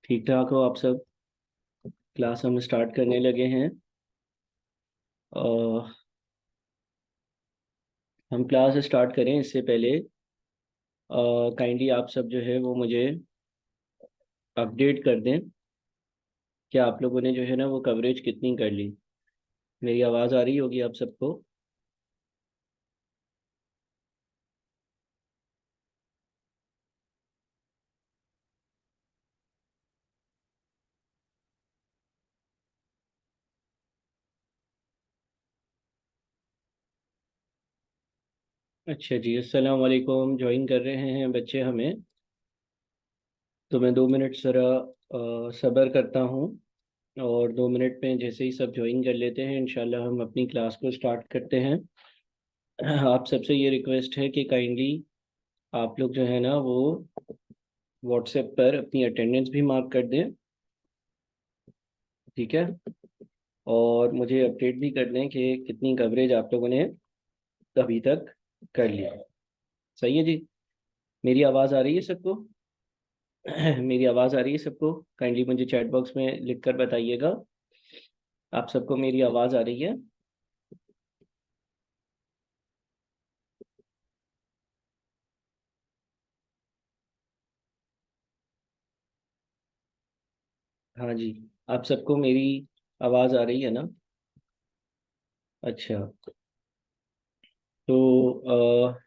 ठीक ठाक हो आप सब। क्लास हम स्टार्ट करने लगे हैं। और हम क्लास स्टार्ट करें इससे पहले काइंडली आप सब जो है वो मुझे अपडेट कर दें कि आप लोगों ने जो है ना वो कवरेज कितनी कर ली। मेरी आवाज़ आ रही होगी आप सबको। अच्छा जी, अस्सलाम वालेकुम। ज्वाइन कर रहे हैं बच्चे हमें। तो मैं 2 मिनट ज़रा सब्र करता हूँ। और 2 मिनट में जैसे ही सब ज्वाइन कर लेते हैं इंशाल्लाह हम अपनी क्लास को स्टार्ट करते हैं। आप सबसे ये रिक्वेस्ट है कि काइंडली आप लोग जो है ना वो व्हाट्सएप पर अपनी अटेंडेंस भी मार्क कर दें। ठीक है। और मुझे अपडेट भी कर दें कि कितनी कवरेज आप लोगों ने अभी तक कर लिया। सही है जी। मेरी आवाज़ आ रही है सबको? मेरी आवाज़ आ रही है सबको? काइंडली मुझे चैट बॉक्स में लिख कर बताइएगा। आप सबको मेरी आवाज़ आ रही है? हाँ जी। आप सबको मेरी आवाज़ आ रही है ना? अच्छा। तो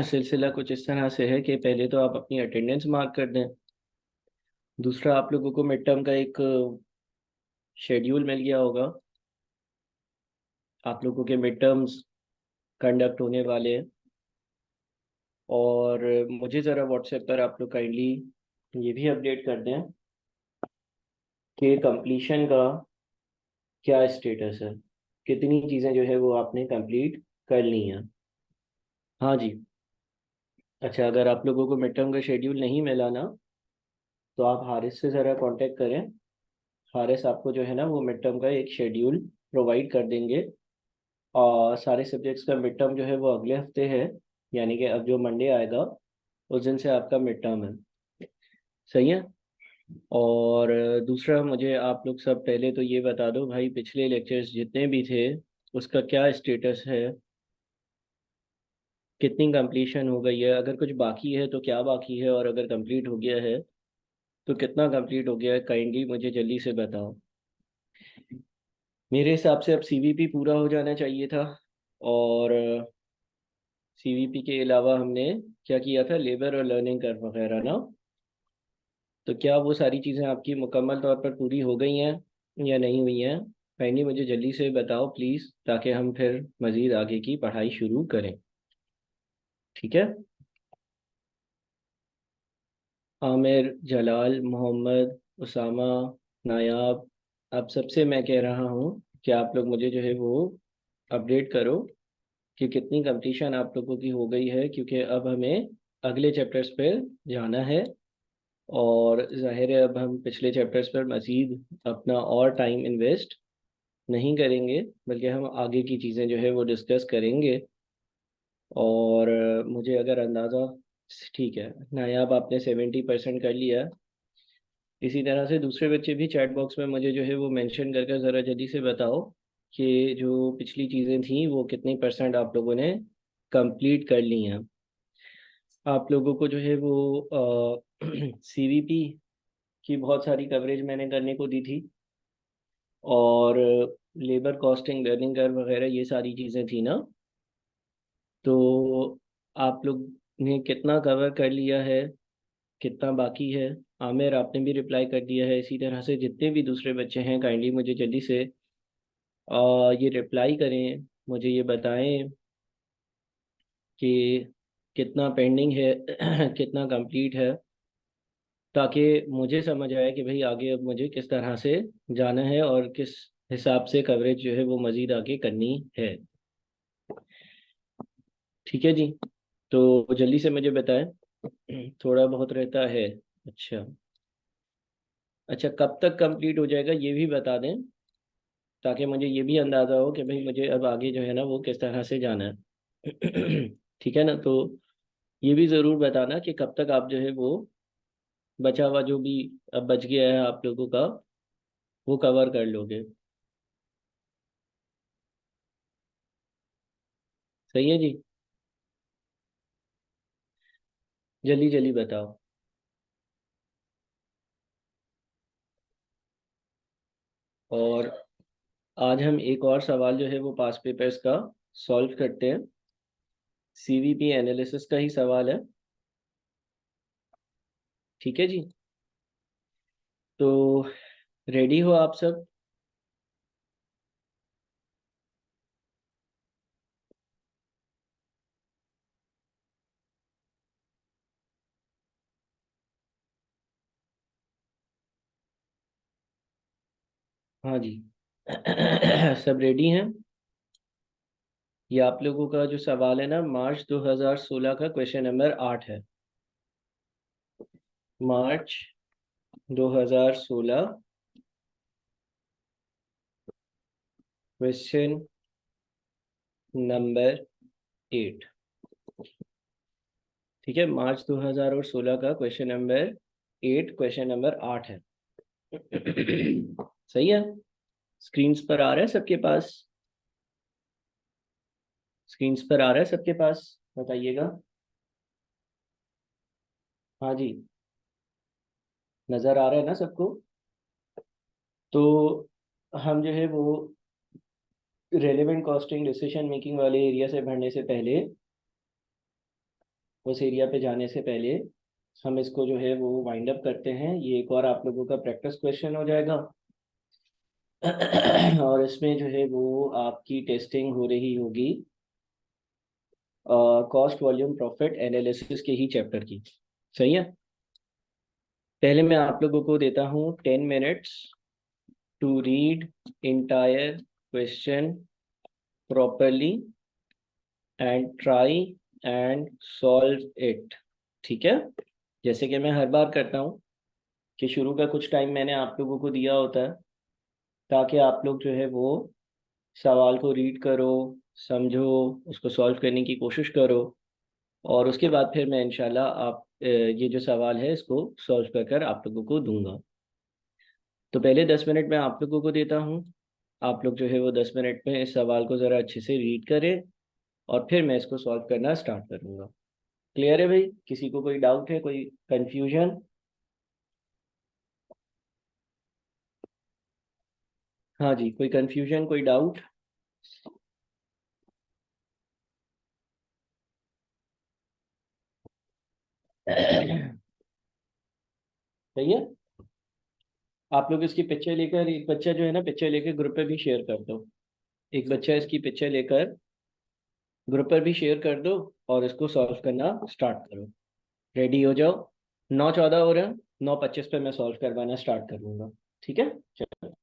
सिलसिला कुछ इस तरह से है कि पहले तो आप अपनी अटेंडेंस मार्क कर दें। दूसरा, आप लोगों को मिड टर्म का एक शेड्यूल मिल गया होगा। आप लोगों के मिड टर्म्स कंडक्ट होने वाले हैं। और मुझे ज़रा व्हाट्सएप पर आप लोग काइंडली ये भी अपडेट कर दें कि कंप्लीशन का क्या स्टेटस है। कितनी चीज़ें जो है वो आपने कंप्लीट कर ली हैं। हाँ जी। अच्छा, अगर आप लोगों को मिड टर्म का शेड्यूल नहीं मिला ना तो आप हारिस से ज़रा कांटेक्ट करें। हारिस आपको जो है ना वो मिड टर्म का एक शेड्यूल प्रोवाइड कर देंगे। और सारे सब्जेक्ट्स का मिड टर्म जो है वो अगले हफ्ते है। यानी कि अब जो मंडे आएगा उस दिन से आपका मिड टर्म है। सही है। और दूसरा, मुझे आप लोग सब पहले तो ये बता दो भाई, पिछले लेक्चर्स जितने भी थे उसका क्या स्टेटस है। कितनी कंप्लीशन हो गई है, अगर कुछ बाकी है तो क्या बाकी है, और अगर कंप्लीट हो गया है तो कितना कंप्लीट हो गया है, काइंडली मुझे जल्दी से बताओ। मेरे हिसाब से अब सीवीपी पूरा हो जाना चाहिए था। और सीवीपी के अलावा हमने क्या किया था, लेबर और लर्निंग कर्व वगैरह ना। तो क्या वो सारी चीज़ें आपकी मुकम्मल तौर पर पूरी हो गई हैं या नहीं हुई हैं? काइंडली मुझे जल्दी से बताओ प्लीज़, ताकि हम फिर मज़ीद आगे की पढ़ाई शुरू करें। ठीक है। आमिर, जलाल, मोहम्मद, उसामा, नायाब, आप सबसे मैं कह रहा हूँ कि आप लोग मुझे जो है वो अपडेट करो कि कितनी कंप्लीशन आप लोगों की हो गई है, क्योंकि अब हमें अगले चैप्टर्स पर जाना है। और जाहिर है अब हम पिछले चैप्टर्स पर मज़ीद अपना और टाइम इन्वेस्ट नहीं करेंगे, बल्कि हम आगे की चीज़ें जो है वो डिस्कस करेंगे। और मुझे अगर अंदाज़ा, ठीक है, नायाब आपने 70% कर लिया। इसी तरह से दूसरे बच्चे भी चैट बॉक्स में मुझे जो है वो मेंशन करके ज़रा जल्दी से बताओ कि जो पिछली चीज़ें थी वो कितनी परसेंट आप लोगों ने कंप्लीट कर ली हैं। आप लोगों को जो है वो सीवीपी की बहुत सारी कवरेज मैंने करने को दी थी। और लेबर कॉस्टिंग, लर्निंग कर्व वगैरह ये सारी चीज़ें थी ना। तो आप लोग ने कितना कवर कर लिया है, कितना बाकी है? आमिर, आपने भी रिप्लाई कर दिया है। इसी तरह से जितने भी दूसरे बच्चे हैं काइंडली मुझे जल्दी से ये रिप्लाई करें, मुझे ये बताएं कि कितना पेंडिंग है, कितना कंप्लीट है, ताकि मुझे समझ आए कि भाई आगे अब मुझे किस तरह से जाना है और किस हिसाब से कवरेज जो है वो मज़ीद आगे करनी है। ठीक है जी। तो जल्दी से मुझे बताएं। थोड़ा बहुत रहता है। अच्छा। अच्छा, कब तक कंप्लीट हो जाएगा ये भी बता दें, ताकि मुझे ये भी अंदाज़ा हो कि भाई मुझे अब आगे जो है ना वो किस तरह से जाना है। ठीक है ना। तो ये भी ज़रूर बताना कि कब तक आप जो है वो बचा हुआ जो भी अब बच गया है आप लोगों का, वो कवर कर लोगे। सही है जी। जल्दी जल्दी बताओ। और आज हम एक और सवाल जो है वो पास पेपर्स का सॉल्व करते हैं। सीवीपी एनालिसिस का ही सवाल है। ठीक है जी। तो रेडी हो आप सब? हाँ जी। सब रेडी हैं? ये आप लोगों का जो सवाल है ना, मार्च 2016 का क्वेश्चन नंबर 8 है। मार्च 2016 क्वेश्चन नंबर 8। ठीक है, मार्च 2016 का क्वेश्चन नंबर 8, क्वेश्चन नंबर 8 है। सही है। स्क्रीन्स पर आ रहा है सबके पास? स्क्रीन्स पर आ रहा है सबके पास? बताइएगा। हाँ जी। नज़र आ रहा है ना सबको? तो हम जो है वो रेलेवेंट कॉस्टिंग डिसीजन मेकिंग वाले एरिया से भरने से पहले, उस एरिया पे जाने से पहले, हम इसको जो है वो वाइंड अप करते हैं। ये एक और आप लोगों का प्रैक्टिस क्वेश्चन हो जाएगा। और इसमें जो है वो आपकी टेस्टिंग हो रही होगी कॉस्ट वॉल्यूम प्रॉफिट एनालिसिस के ही चैप्टर की। सही है। पहले मैं आप लोगों को देता हूँ 10 minutes to read entire question properly and try and solve it. ठीक है। जैसे कि मैं हर बार करता हूँ कि शुरू का कुछ टाइम मैंने आप लोगों को दिया होता है, ताकि आप लोग जो है वो सवाल को रीड करो, समझो, उसको सॉल्व करने की कोशिश करो। और उसके बाद फिर मैं इंशाल्लाह आप ये जो सवाल है इसको सॉल्व कर कर आप लोगों को दूंगा। तो पहले 10 मिनट मैं आप लोगों को देता हूँ। आप लोग जो है वो 10 मिनट में इस सवाल को ज़रा अच्छे से रीड करें, और फिर मैं इसको सॉल्व करना स्टार्ट करूँगा। क्लियर है भाई? किसी को कोई डाउट है, कोई कंफ्यूजन? हाँ जी, कोई कंफ्यूजन, कोई डाउट? सही है। आप लोग इसकी पिक्चर लेकर, एक बच्चा जो है ना पिक्चर लेकर ग्रुप पे भी शेयर कर दो। एक बच्चा इसकी पिक्चर लेकर ग्रुप पर भी शेयर कर दो, और इसको सॉल्व करना स्टार्ट करो। रेडी हो जाओ। 9:14 हो रहा है। 9:25 पे मैं सॉल्व करवाना स्टार्ट करूंगा। ठीक है, चलो।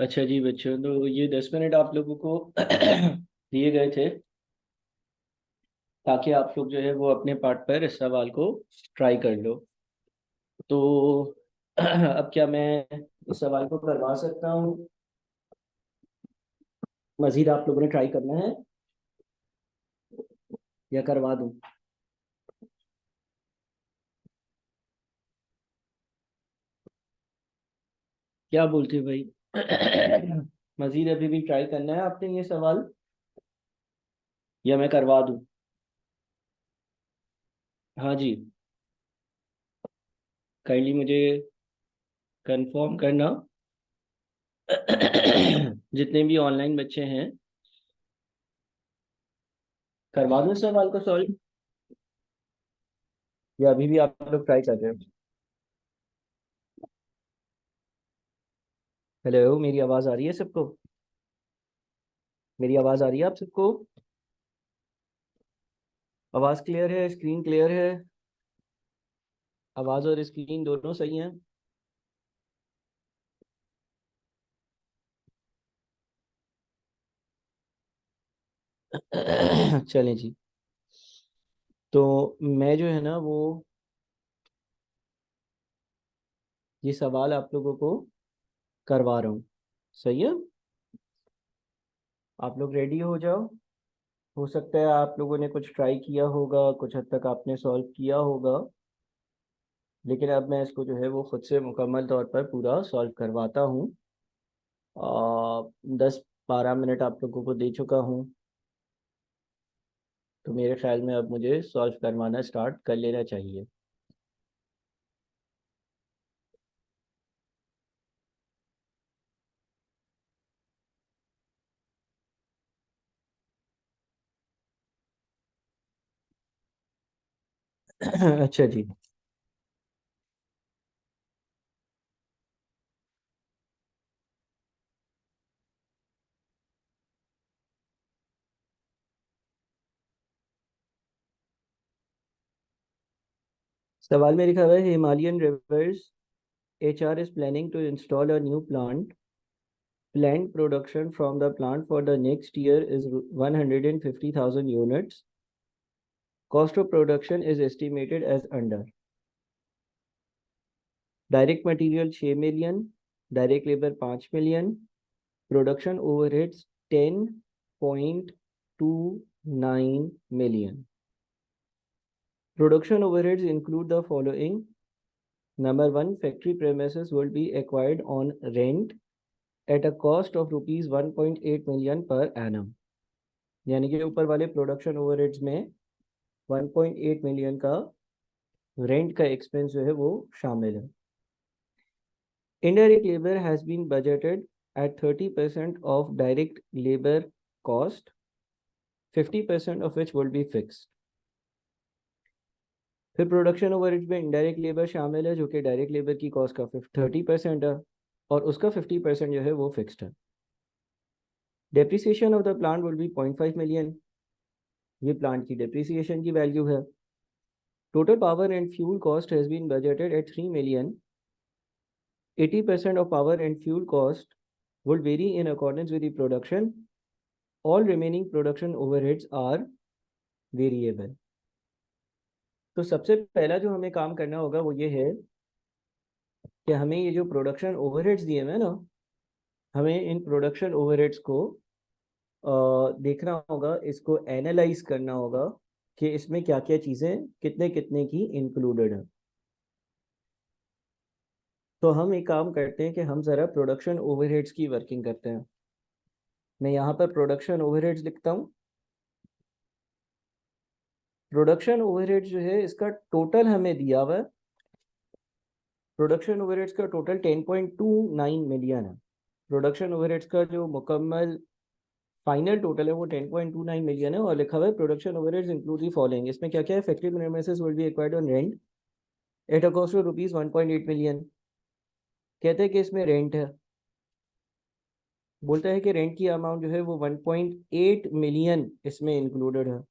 अच्छा जी बच्चों, तो ये 10 मिनट आप लोगों को दिए गए थे ताकि आप लोग जो है वो अपने पार्ट पर इस सवाल को ट्राई कर लो। तो अब क्या मैं इस सवाल को करवा सकता हूँ? मजीद आप लोगों ने ट्राई करना है या करवा दूँ? क्या बोलते हो भाई? मजीद अभी भी ट्राई करना है आपने ये सवाल, या मैं करवा दूँ? हाँ जी, काइंडली मुझे कंफर्म करना। जितने भी ऑनलाइन बच्चे हैं, करवा दूँ इस सवाल को सॉल्व, या अभी भी आप लोग ट्राई कर रहे हो? हेलो, मेरी आवाज़ आ रही है सबको? मेरी आवाज़ आ रही है आप सबको? आवाज़ क्लियर है? स्क्रीन क्लियर है? आवाज़ और स्क्रीन दोनों सही हैं? चलें जी। तो मैं जो है ना वो ये सवाल आप लोगों को करवा रहा हूँ। सही है? आप लोग रेडी हो जाओ। हो सकता है आप लोगों ने कुछ ट्राई किया होगा, कुछ हद तक आपने सॉल्व किया होगा, लेकिन अब मैं इसको जो है वो खुद से मुकम्मल तौर पर पूरा सॉल्व करवाता हूँ। 10-12 मिनट आप लोगों को दे चुका हूँ, तो मेरे ख्याल में अब मुझे सॉल्व करवाना स्टार्ट कर लेना चाहिए। अच्छा जी। सवाल में लिखा हुआ है, Himalayan reverse HR is planning to install a new plant. Planned production from the plant for the next year is 150,000 units. Cost of production is estimated as under. Direct material 6 million, direct labor 5 million, production overheads 10.29 million. Production overheads include the following. Number one, factory premises will be acquired on rent at a cost of rupees 1.8 million per annum. यानी कि ऊपर वाले production overheads में 1.8 million का rent का expense जो है वो शामिल है। Indirect labor has been budgeted at 30% of direct labor cost, 50% of which will be fixed. फिर प्रोडक्शन ओवरहेड्स में इनडायरेक्ट लेबर शामिल है जो कि डायरेक्ट लेबर की कॉस्ट का 30% है, और उसका 50% जो है वो फिक्स्ड है। Depreciation of the plant will be 0.5 million, ये प्लांट की डेप्रिसिएशन की वैल्यू है। Total power and fuel cost has been budgeted at 3 million. 80% of power and fuel cost would vary in accordance with the production. All remaining production overheads are variable. तो सबसे पहला जो हमें काम करना होगा वो ये है कि हमें ये जो प्रोडक्शन ओवरहेड्स दिए हुए हैं ना, हमें इन प्रोडक्शन ओवरहेड्स को देखना होगा, इसको एनालाइज करना होगा कि इसमें क्या क्या चीज़ें कितने कितने की इंक्लूडेड हैं। तो हम एक काम करते हैं कि हम ज़रा प्रोडक्शन ओवरहेड्स की वर्किंग करते हैं। मैं यहाँ पर प्रोडक्शन ओवरहेड्स लिखता हूँ। प्रोडक्शन ओवरहेड्स जो है इसका टोटल हमें दिया हुआ है। प्रोडक्शन ओवरहेड्स का टोटल 10.29 मिलियन है। प्रोडक्शन ओवरहेड्स का जो मुकम्मल फाइनल टोटल है वो 10.29 मिलियन है, और लिखा हुआ है production overheads include the following. इसमें क्या क्या है? Factory premises will be acquired on rent at a cost of rupees 1.8 million. कहते हैं कि इसमें रेंट है, बोलता है कि रेंट की अमाउंट जो है वो 1.8 मिलियन इसमें इंक्लूडेड है।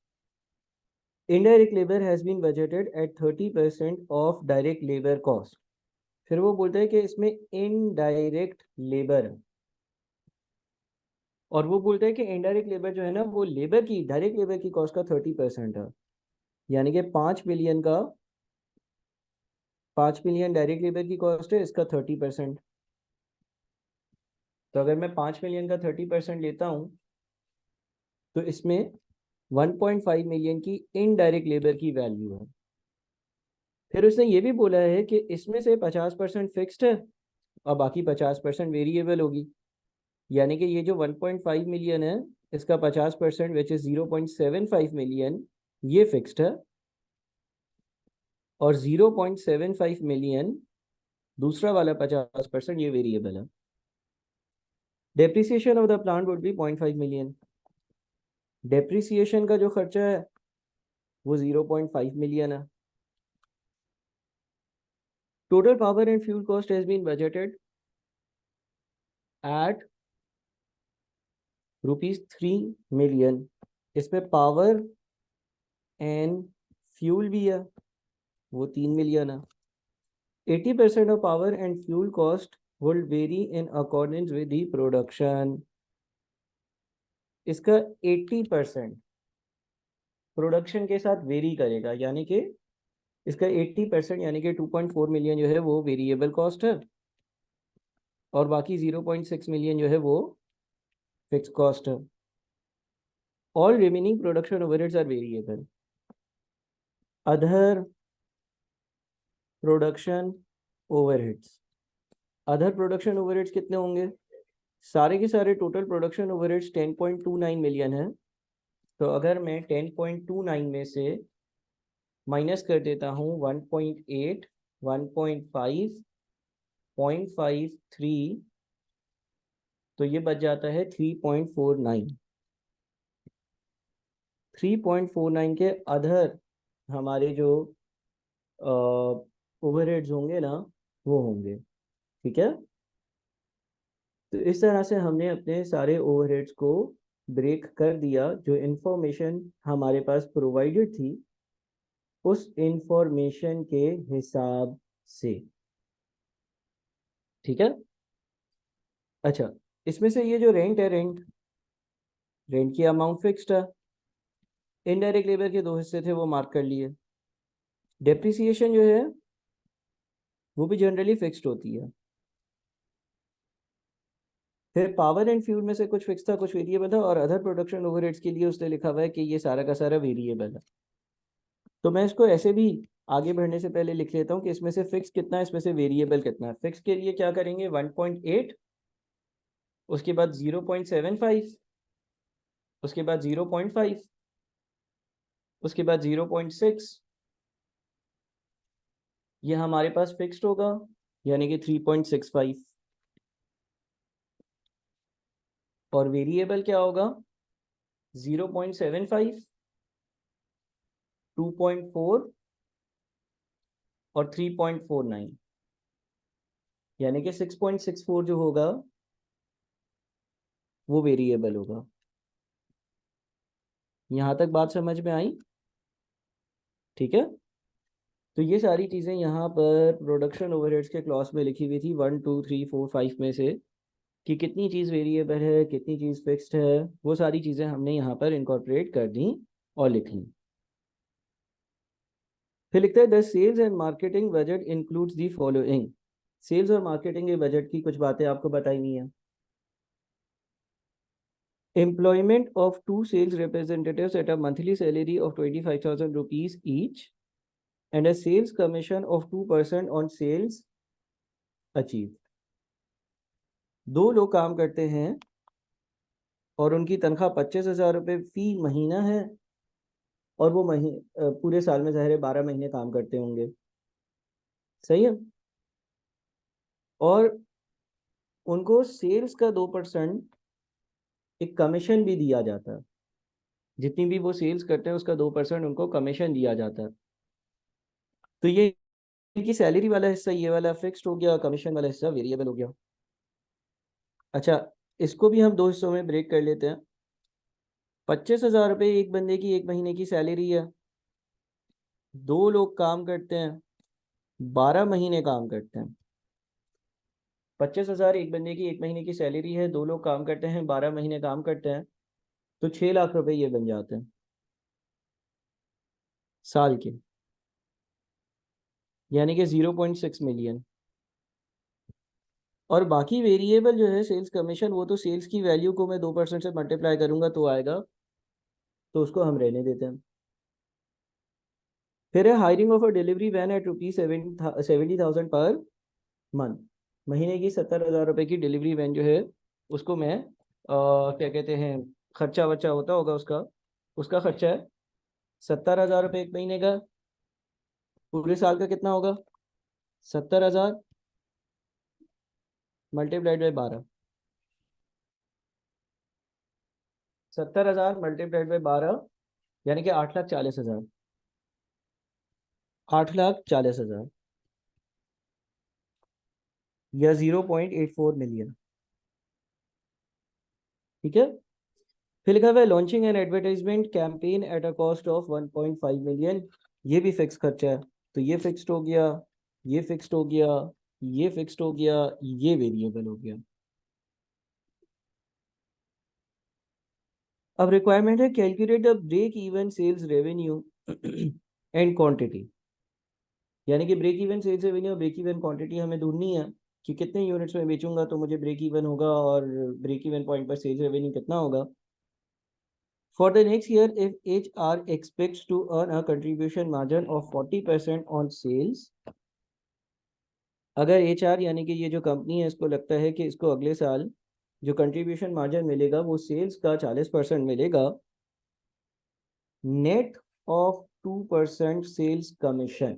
Indirect labour has been budgeted at 30% of direct labour cost. फिर वो बोलता है कि इसमें इनडायरेक्ट लेबर और वो बोलता है कि इनडायरेक्ट लेबर जो है ना वो लेबर की डायरेक्ट लेबर की कॉस्ट का 30% है, यानी कि 5 मिलियन डायरेक्ट लेबर की कॉस्ट है, इसका 30%। तो अगर मैं 5 मिलियन का 30% लेता हूँ तो इसमें 1.5 मिलियन की इनडायरेक्ट लेबर की वैल्यू है। फिर उसने ये भी बोला है कि इसमें से 50% फिक्स्ड है और बाकी 50% वेरिएबल होगी, यानी कि ये जो 1.5 मिलियन है इसका 50% विच इज 0.75 मिलियन ये फिक्स्ड है, और 0.75 मिलियन दूसरा वाला 50% ये वेरिएबल है। Depreciation of the plant would be 0.5 million. Depreciation का जो खर्चा है वो 0.5 मिलियन है। Total power and fuel cost has been budgeted at ₹3 million. इसमें पावर एंड फ्यूल भी है, वो 3 मिलियन है। 80% of power and fuel cost will vary in accordance with the production। इसका 80% प्रोडक्शन के साथ वेरी करेगा, यानी कि इसका 80% यानी कि 2.4 मिलियन जो है वो वेरिएबल कॉस्ट है और बाकी 0.6 मिलियन जो है वो फिक्स कॉस्ट है। All remaining production overheads are variable. Other production overheads, other production overheads कितने होंगे? सारे के सारे टोटल प्रोडक्शन ओवरहेड्स 10.29 मिलियन है। तो अगर मैं 10.29 में से माइनस कर देता हूँ 1.8, 1.5, 0.53, तो ये बच जाता है 3.49। 3.49 के अदर हमारे जो ओवरहेड्स होंगे ना वो होंगे। ठीक है, तो इस तरह से हमने अपने सारे ओवरहेड्स को ब्रेक कर दिया। जो इंफॉर्मेशन हमारे पास प्रोवाइडेड थी उस इंफॉर्मेशन के हिसाब से। ठीक है, अच्छा, इसमें से ये जो रेंट है, रेंट की अमाउंट फिक्स्ड है। इनडायरेक्ट लेबर के दो हिस्से थे वो मार्क कर लिए। डेप्रिसिएशन जो है वो भी जनरली फिक्स्ड होती है। फिर पावर एंड फ्यूल में से कुछ फिक्स था कुछ वेरिएबल था, और अदर प्रोडक्शन ओवरहेड्स के लिए उसने लिखा हुआ है कि ये सारा का सारा वेरिएबल है। तो मैं इसको ऐसे भी आगे बढ़ने से पहले लिख लेता हूँ कि इसमें से फिक्स कितना है, इसमें से वेरिएबल कितना है। फिक्स के लिए क्या करेंगे, 1.8, उसके बाद 0.75, उसके बाद 0.5, उसके बाद 0.6, ये हमारे पास फिक्स्ड होगा यानी कि 3.65। और वेरिएबल क्या होगा, 0.75, 2.4 और 3.49, यानी कि 6.64 जो होगा वो वेरिएबल होगा। यहां तक बात समझ में आई? ठीक है, तो ये सारी चीज़ें यहाँ पर प्रोडक्शन ओवरहेड्स के क्लॉज में लिखी हुई थी 1, 2, 3, 4, 5 में से, कि कितनी चीज़ वेरिएबल है कितनी चीज़ फिक्स्ड है। वो सारी चीज़ें हमने यहाँ पर इनकॉर्पोरेट कर दी और लिख ली। फिर लिखता है the sales and marketing budget includes the following. Sales और मार्केटिंग के बजट की कुछ बातें आपको बताई हुई हैं। Employment of 2 sales representatives at a monthly salary of 25,000 rupees each and a sales commission of 2% on sales achieved। दो लोग काम करते हैं और उनकी तनख्वाह 25,000 रुपये फी महीना है, और वो पूरे साल में ज़ाहिर है 12 महीने काम करते होंगे। सही है, और उनको सेल्स का 2% एक कमीशन भी दिया जाता है। जितनी भी वो सेल्स करते हैं उसका 2% उनको कमीशन दिया जाता है। तो ये इनकी सैलरी वाला हिस्सा ये वाला फिक्स्ड हो गया, कमीशन वाला हिस्सा वेरिएबल हो गया। अच्छा, इसको भी हम दो हिस्सों में ब्रेक कर लेते हैं। 25,000 रुपये एक बंदे की एक महीने की सैलरी है, दो लोग काम करते हैं, 12 महीने काम करते हैं। 25,000 एक बंदे की एक महीने की सैलरी है, 2 लोग काम करते हैं, 12 महीने काम करते हैं, तो 6 लाख रुपए ये बन जाते हैं साल के, यानी कि 0.6 मिलियन। और बाकी वेरिएबल जो है सेल्स कमीशन, वो तो सेल्स की वैल्यू को मैं 2% से मल्टीप्लाई करूंगा तो आएगा, तो उसको हम रहने देते हैं। फिर है hiring of a delivery van at ₹70,000 per month. महीने की 70,000 रुपए की डिलीवरी वैन जो है, उसको मैं क्या कहते हैं, खर्चा वर्चा होता होगा उसका, उसका खर्चा है 70,000 रुपये एक महीने का। पूरे साल का कितना होगा? 70,000 मल्टीप्लाइड बाई 12। 70,000 मल्टीप्लाइड बाई 12, यानी कि 8,40,000। 8,40,000 या 0.84 मिलियन। ठीक है। फिर लिखा हुआ है launching an advertisement campaign at a cost of 1.5 million. ये भी फिक्स खर्चा है, तो ये फिक्स्ड हो गया, ये फिक्स्ड हो गया, ये फिक्स्ड हो गया, ये वेरिएबल हो गया। अब रिक्वायरमेंट है calculate the break even sales revenue and quantity, यानी कि ब्रेक इवन सेल्स रेवेन्यू और ब्रेक इवन क्वांटिटी हमें ढूंढनी है कि कितने यूनिट्स में बेचूंगा तो मुझे ब्रेक इवन होगा, और ब्रेक इवन पॉइंट पर सेल्स रेवेन्यू कितना होगा। For the next year, if HR expects to earn a contribution margin of 40% on sales, अगर HR यानी कि ये जो कंपनी है इसको लगता है कि इसको अगले साल जो कंट्रीब्यूशन मार्जिन मिलेगा वो सेल्स का 40% मिलेगा, net of 2% sales commission.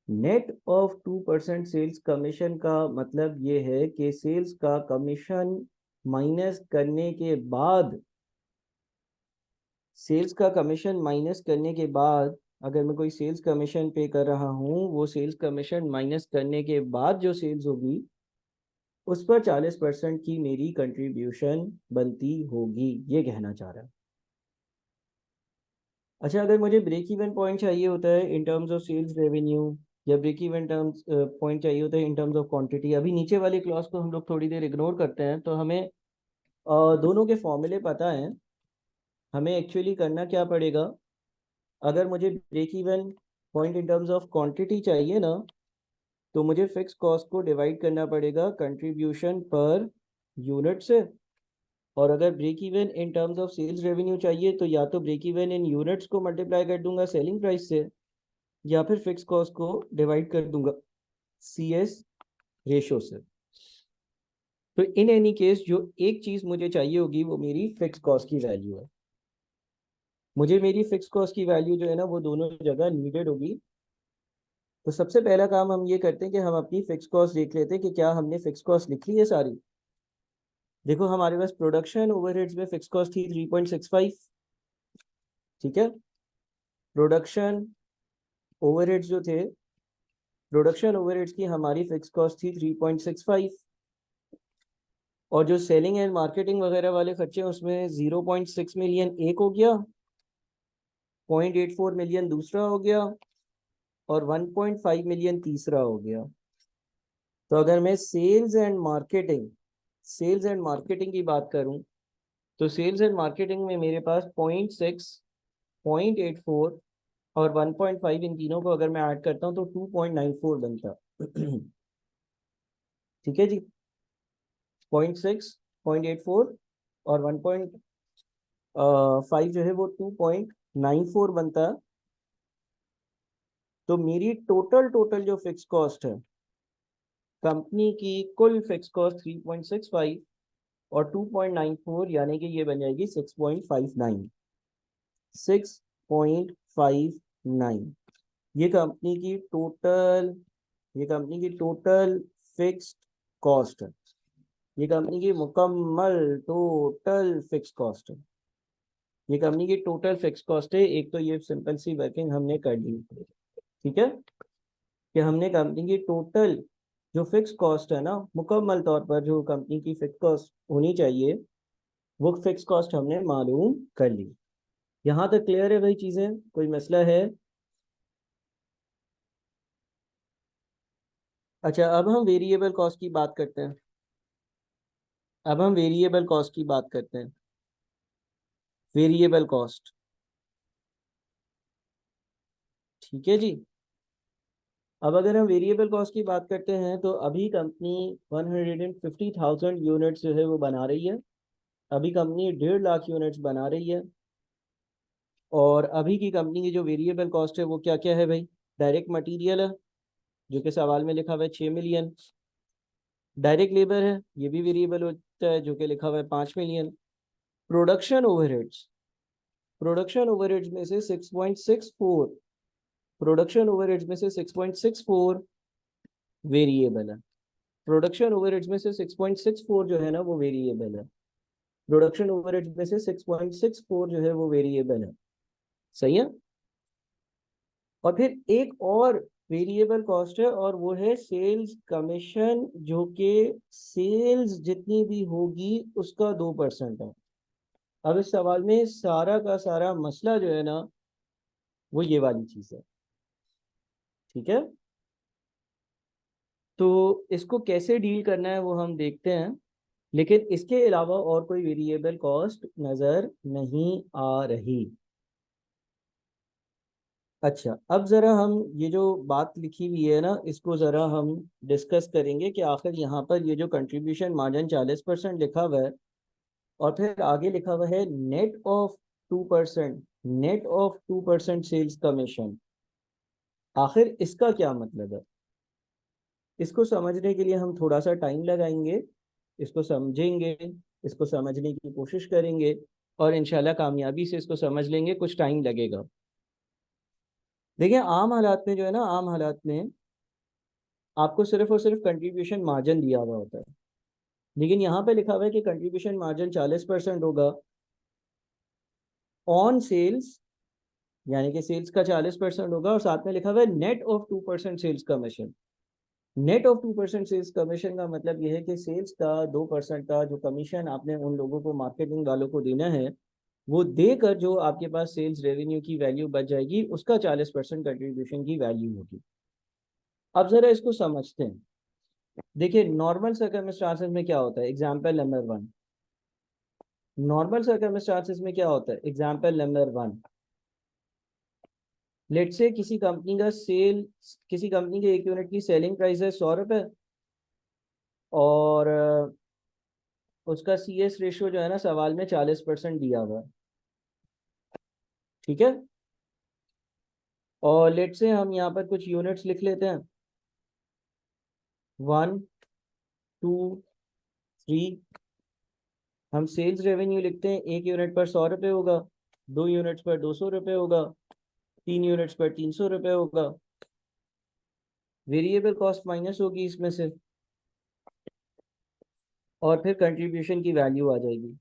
Net of 2% sales commission का मतलब ये है कि सेल्स का कमीशन माइनस करने के बाद, सेल्स का कमीशन माइनस करने के बाद, अगर मैं कोई सेल्स कमीशन पे कर रहा हूँ, वो सेल्स कमीशन माइनस करने के बाद जो सेल्स होगी उस पर 40% की मेरी कंट्रीब्यूशन बनती होगी, ये कहना चाह रहा है। अच्छा, अगर मुझे ब्रेक इवन पॉइंट चाहिए होता है in terms of sales revenue, या ब्रेक इवन टर्म्स पॉइंट चाहिए होता है इन टर्म्स ऑफ क्वांटिटी, अभी नीचे वाले क्लॉज को हम लोग थोड़ी देर इग्नोर करते हैं, तो हमें दोनों के फॉर्मूले पता हैं। हमें एक्चुअली करना क्या पड़ेगा, अगर मुझे break even point in terms of quantity चाहिए ना, तो मुझे फिक्स कॉस्ट को डिवाइड करना पड़ेगा कंट्रीब्यूशन पर यूनिट से। और अगर break even in terms of sales revenue चाहिए तो या तो ब्रेक इवन इन यूनिट्स को मल्टीप्लाई कर दूंगा सेलिंग प्राइस से, या फिर फिक्स कॉस्ट को डिवाइड कर दूंगा CS रेशो से। तो इन एनी केस जो एक चीज मुझे चाहिए होगी वो मेरी फिक्स कॉस्ट की वैल्यू है। मुझे मेरी फिक्स कॉस्ट की वैल्यू जो है ना वो दोनों जगह नीडेड होगी। तो सबसे पहला काम हम ये करते हैं कि हम अपनी फिक्स कॉस्ट देख लेते हैं कि क्या हमने फिक्स कॉस्ट लिख ली है सारी। देखो हमारे पास प्रोडक्शन ओवरहेड्स में फिक्स कॉस्ट थी 3.65। ठीक है। प्रोडक्शन ओवरहेड्स जो थे, प्रोडक्शन ओवरहेड्स की हमारी फिक्स कॉस्ट थी 3.65, और जो सेलिंग एंड मार्केटिंग वगैरह वाले खर्चे उसमें 0.6 मिलियन एक हो गया, 0.84 मिलियन दूसरा हो गया, और 1.5 मिलियन तीसरा हो गया। तो अगर मैं सेल्स एंड मार्केटिंग की बात करूं, तो सेल्स एंड मार्केटिंग में मेरे पास 0.6, 0.84 और 1.5, इन तीनों को अगर मैं ऐड करता हूं तो 2.94 बनता। ठीक है जी। 0.6, 0.84 और 1.5 जो है वो 2.94 बनता। तो मेरी टोटल टोटल जो फिक्स कॉस्ट है, कंपनी की कुल फिक्स कॉस्ट 3.65 और 2.94, यानी कि ये बन जाएगी 6.59। 6.59 ये कंपनी की टोटल, ये कंपनी की टोटल फिक्स्ड कॉस्ट है। ये कंपनी की मुकम्मल टोटल फिक्स कॉस्ट है। ये कंपनी की टोटल फिक्स कॉस्ट है। एक तो ये सिंपल सी वर्किंग हमने कर ली। ठीक है, कि हमने कंपनी की टोटल जो फिक्स कॉस्ट है ना, मुकम्मल तौर पर जो कंपनी की फिक्स कॉस्ट होनी चाहिए, वो फिक्स कॉस्ट हमने मालूम कर ली। यहाँ तक क्लियर है भाई चीजें? कोई मसला है? अच्छा, अब हम वेरिएबल कॉस्ट की बात करते हैं। अब हम वेरिएबल कॉस्ट की बात करते हैं। वेरिएबल कॉस्ट, ठीक है जी। अब अगर हम वेरिएबल कॉस्ट की बात करते हैं तो अभी कंपनी 150,000 यूनिट्स जो है वो बना रही है। अभी कंपनी 1.5 लाख यूनिट्स बना रही है। और अभी की कंपनी की जो वेरिएबल कॉस्ट है वो क्या क्या है भाई? डायरेक्ट मटेरियल है, जो कि सवाल में लिखा हुआ है 6 मिलियन। डायरेक्ट लेबर है, ये भी वेरिएबल होता है, जो कि लिखा हुआ है 5 million. Production overheads, production overheads में से 6.64, प्रोडक्शन ओवरहेड्स में से 6.64 वेरिएबल है। प्रोडक्शन ओवरहेड्स में से 6.64 जो है ना वो वेरिएबल है। प्रोडक्शन ओवरहेड्स में से 6.64 जो है वो वेरिएबल है। सही है। और फिर एक और वेरिएबल कॉस्ट है, और वो है सेल्स कमीशन, जो कि सेल्स जितनी भी होगी उसका 2% है। अब इस सवाल में सारा का सारा मसला जो है ना वो ये वाली चीज है। ठीक है। तो इसको कैसे डील करना है वो हम देखते हैं, लेकिन इसके अलावा और कोई वेरिएबल कॉस्ट नजर नहीं आ रही। अच्छा, अब जरा हम ये जो बात लिखी हुई है ना इसको जरा हम डिस्कस करेंगे कि आखिर यहाँ पर ये जो कंट्रीब्यूशन मार्जिन 40% लिखा हुआ है, और फिर आगे लिखा हुआ है net of 2%, net of 2% sales commission, आखिर इसका क्या मतलब है? इसको समझने के लिए हम थोड़ा सा टाइम लगाएंगे, इसको समझेंगे, इसको समझने की कोशिश करेंगे, और इंशाल्लाह कामयाबी से इसको समझ लेंगे। कुछ टाइम लगेगा। देखिए, आम हालात में जो है ना, आम हालात में आपको सिर्फ और सिर्फ कंट्रीब्यूशन मार्जिन दिया हुआ होता है। लेकिन यहाँ पे लिखा हुआ है कि कंट्रीब्यूशन मार्जिन 40% होगा ऑन सेल्स, यानी कि सेल्स का 40% होगा, और साथ में लिखा हुआ है net of 2% sales commission. Net of 2% sales commission का मतलब यह है कि सेल्स का 2% का जो कमीशन आपने उन लोगों को, मार्केटिंग वालों को देना है, वो देकर जो आपके पास सेल्स रेवेन्यू की वैल्यू बच जाएगी उसका 40% कंट्रीब्यूशन की वैल्यू होगी। अब जरा इसको समझते हैं। देखिए, नॉर्मल सर्कमस्टांसेस में क्या होता है? Example number one, normal circumstances में क्या होता है? एग्जाम्पल नंबर वन, लेट से किसी कंपनी का सेल, किसी कंपनी के एक यूनिट की सेलिंग प्राइस है 100 रुपये, और उसका सी एस रेशियो जो है ना सवाल में 40% दिया हुआ है। ठीक है। और लेट से हम यहाँ पर कुछ यूनिट्स लिख लेते हैं, 1, 2, 3। हम सेल्स रेवेन्यू लिखते हैं, एक यूनिट पर 100 रुपये होगा, 2 यूनिट्स पर 200 रुपये होगा, 3 यूनिट्स पर 300 रुपये होगा। वेरिएबल कॉस्ट माइनस होगी इसमें से, और फिर कंट्रीब्यूशन की वैल्यू आ जाएगी।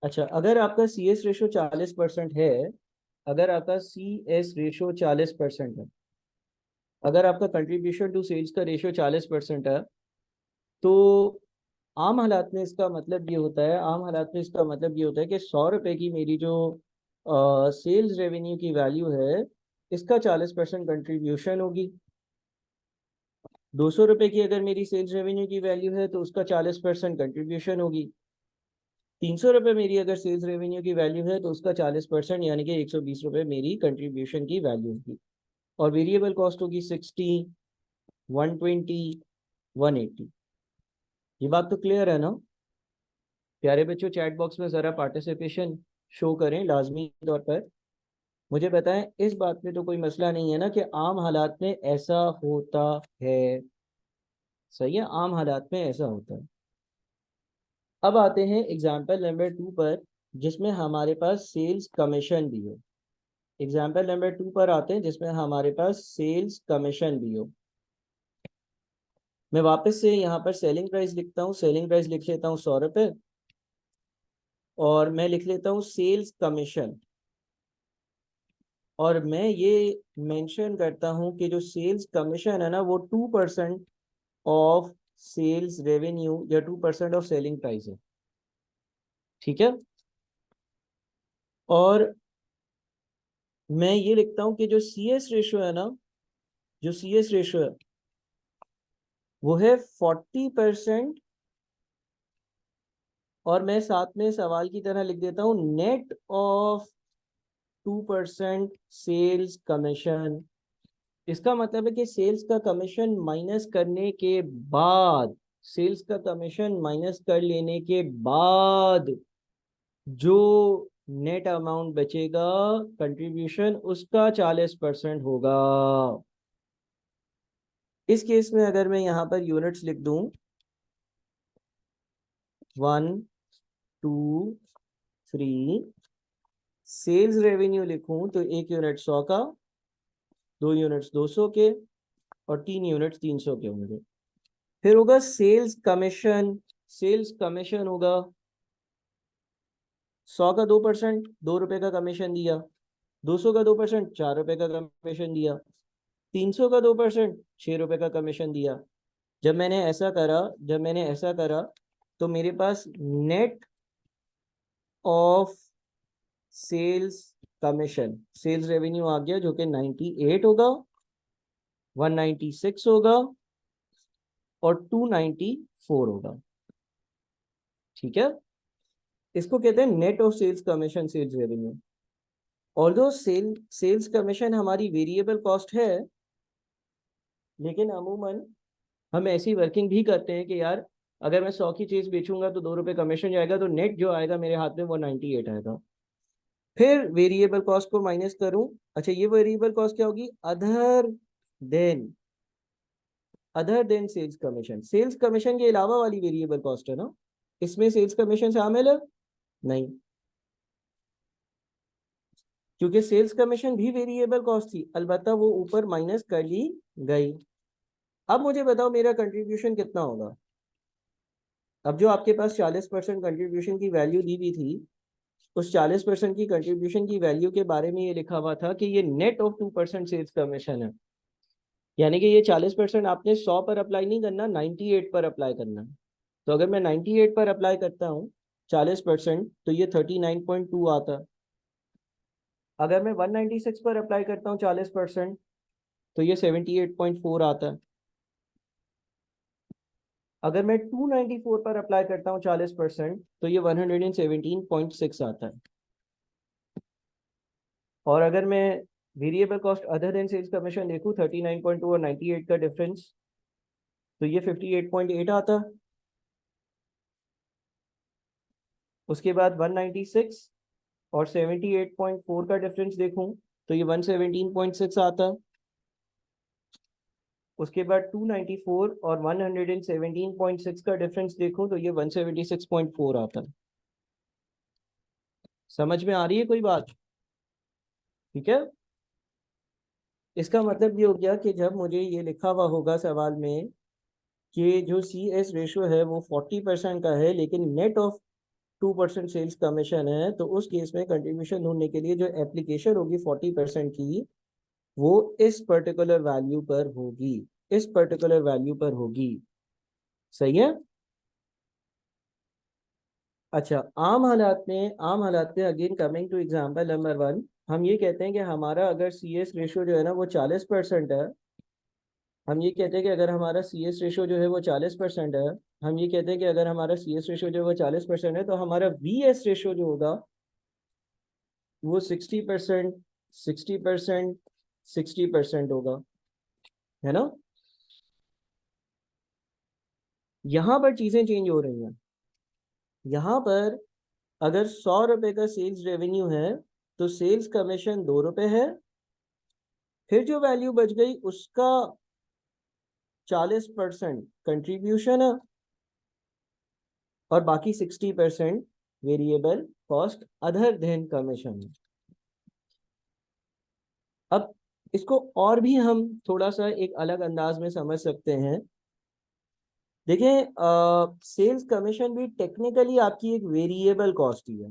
अच्छा, अगर आपका सी एस रेशो 40% है, अगर आपका सी एस रेशो 40% है, अगर आपका कंट्रीब्यूशन टू सेल्स का रेशो 40% है, तो आम हालात में इसका मतलब ये होता है, आम हालात में इसका मतलब ये होता है कि 100 रुपये की मेरी जो सेल्स रेवेन्यू की वैल्यू है, इसका 40% कंट्रीब्यूशन होगी। 200 रुपये की अगर मेरी सेल्स रेवेन्यू की वैल्यू है तो उसका 40% कंट्रीब्यूशन होगी। 300 रुपये मेरी अगर सेल्स रेवेन्यू की वैल्यू है तो उसका 40% यानी कि 120 रुपये मेरी कंट्रीब्यूशन की वैल्यू होगी। और वेरिएबल कॉस्ट होगी 60, 120, 180। ये बात तो क्लियर है ना? प्यारे बच्चों, चैट बॉक्स में ज़रा पार्टिसिपेशन शो करें लाजमी तौर पर। मुझे बताएं, इस बात में तो कोई मसला नहीं है ना कि आम हालात में ऐसा होता है? सही है, आम हालात में ऐसा होता है। अब आते हैं एग्जाम्पल नंबर 2 पर, जिसमें हमारे पास सेल्स कमीशन भी हो। एग्जाम्पल नंबर 2 पर आते हैं जिसमें हमारे पास सेल्स कमीशन भी हो। मैं वापस से यहाँ पर सेलिंग प्राइस लिखता हूँ, सेलिंग प्राइस लिख लेता हूँ 100 रुपये, और मैं लिख लेता हूँ सेल्स कमीशन, और मैं ये मेंशन करता हूँ कि जो सेल्स कमीशन है ना वो 2% ऑफ सेल्स रेवेन्यू या 2% ऑफ सेलिंग प्राइस है। ठीक है। और मैं ये लिखता हूँ कि जो सी एस रेशो है ना, जो CS रेशो है वो है 40%। और मैं साथ में सवाल की तरह लिख देता हूं नेट ऑफ 2% सेल्स कमीशन। इसका मतलब है कि सेल्स का कमीशन माइनस करने के बाद, सेल्स का कमीशन माइनस कर लेने के बाद जो नेट अमाउंट बचेगा कंट्रीब्यूशन, उसका 40% होगा। इस केस में अगर मैं यहां पर यूनिट्स लिख दूं 1 2 3, सेल्स रेवेन्यू लिखूं तो एक यूनिट 100 का, 2 यूनिट्स 200 के, और 3 यूनिट्स 300 के होंगे। फिर होगा सेल्स कमीशन। सेल्स कमीशन होगा 100 का 2%, 2 रुपए का कमीशन दिया। 200 का 2%, 4 रुपए का कमीशन दिया। 300 का 2%, 6 रुपए का कमीशन दिया। जब मैंने ऐसा करा तो मेरे पास net of sales commission, sales revenue आ गया जो कि 98 होगा, 196 होगा और 294 होगा। ठीक है, इसको कहते हैं net of sales commission, sales revenue. Although sales commission हमारी वेरिएबल कॉस्ट है, लेकिन अमूमन हम ऐसी वर्किंग भी करते हैं कि यार अगर मैं 100 की चीज बेचूंगा तो 2 रुपए कमीशन जाएगा, तो नेट जो आएगा मेरे हाथ में वो 98 आएगा। फिर वेरिएबल कॉस्ट को माइनस करूं। अच्छा, ये वेरिएबल कॉस्ट क्या होगी? Then other than sales commission. Sales commission के अलावा वाली वेरिएबल कॉस्ट है ना, इसमें सेल्स कमीशन शामिल है नहीं, क्योंकि सेल्स कमीशन भी वेरिएबल कॉस्ट थी, अलबत्ता वो ऊपर माइनस कर ली गई। अब मुझे बताओ मेरा कंट्रीब्यूशन कितना होगा। अब जो आपके पास 40% कंट्रीब्यूशन की वैल्यू दी हुई थी, उस 40% की कंट्रीब्यूशन की वैल्यू के बारे में ये लिखा हुआ था कि ये नेट ऑफ 2% सेल्स कमीशन है। यानी कि ये 40% आपने 100 पर अप्लाई नहीं करना, 98 पर अप्लाई करना। तो अगर मैं 98 पर अप्लाई करता हूँ 40%, तो ये 39.2 आता है। अगर मैं 196 पर अप्लाई करता हूँ 40%, तो ये 78.4 आता है। अगर मैं 294 पर अप्लाई करता हूँ 40%, तो ये 117.6 आता है। और अगर मैं variable cost other than sales commission देखूँ 39.2 और 98 का डिफरेंस, तो ये 58.8 आता है। उसके बाद 196 और 78.4 का डिफरेंस देखूं तो ये 117.6 आता है। उसके बाद 294 और 117.6 का डिफरेंस देखूं तो ये 176.4 आता है। समझ में आ रही है कोई बात? ठीक है, इसका मतलब ये हो गया कि जब मुझे ये लिखा हुआ होगा सवाल में कि जो CS रेशो है वो 40% का है, लेकिन नेट ऑफ 2% सेल्स कमीशन है, तो उस केस में कंट्रीब्यूशन ढूंढने के लिए जो एप्लीकेशन होगी 40% की, वो इस पर्टिकुलर वैल्यू पर होगी, इस पर्टिकुलर वैल्यू पर होगी। सही है। अच्छा, आम हालात में again coming two example number 1, हम ये कहते हैं कि हमारा अगर CS रेशो जो है ना वो 40% है। हम ये कहते हैं कि अगर हमारा CS रेशो जो है वो 40% है, हम ये कहते हैं कि अगर हमारा CS रेशो जो है वो 40% है, तो हमारा VS रेशो जो होगा वो 60%, 60%, 60% होगा, है ना। यहाँ पर चीजें चेंज हो रही हैं। यहाँ पर अगर 100 रुपए का सेल्स रेवेन्यू है, तो सेल्स कमीशन 2 रुपए है। फिर जो वैल्यू बच गई उसका 40% कंट्रीब्यूशन है, और बाकी 60% variable cost other then commission. अब इसको और भी हम थोड़ा सा एक अलग अंदाज में समझ सकते हैं। देखिए, सेल्स कमीशन भी टेक्निकली आपकी एक वेरिएबल कॉस्ट ही है।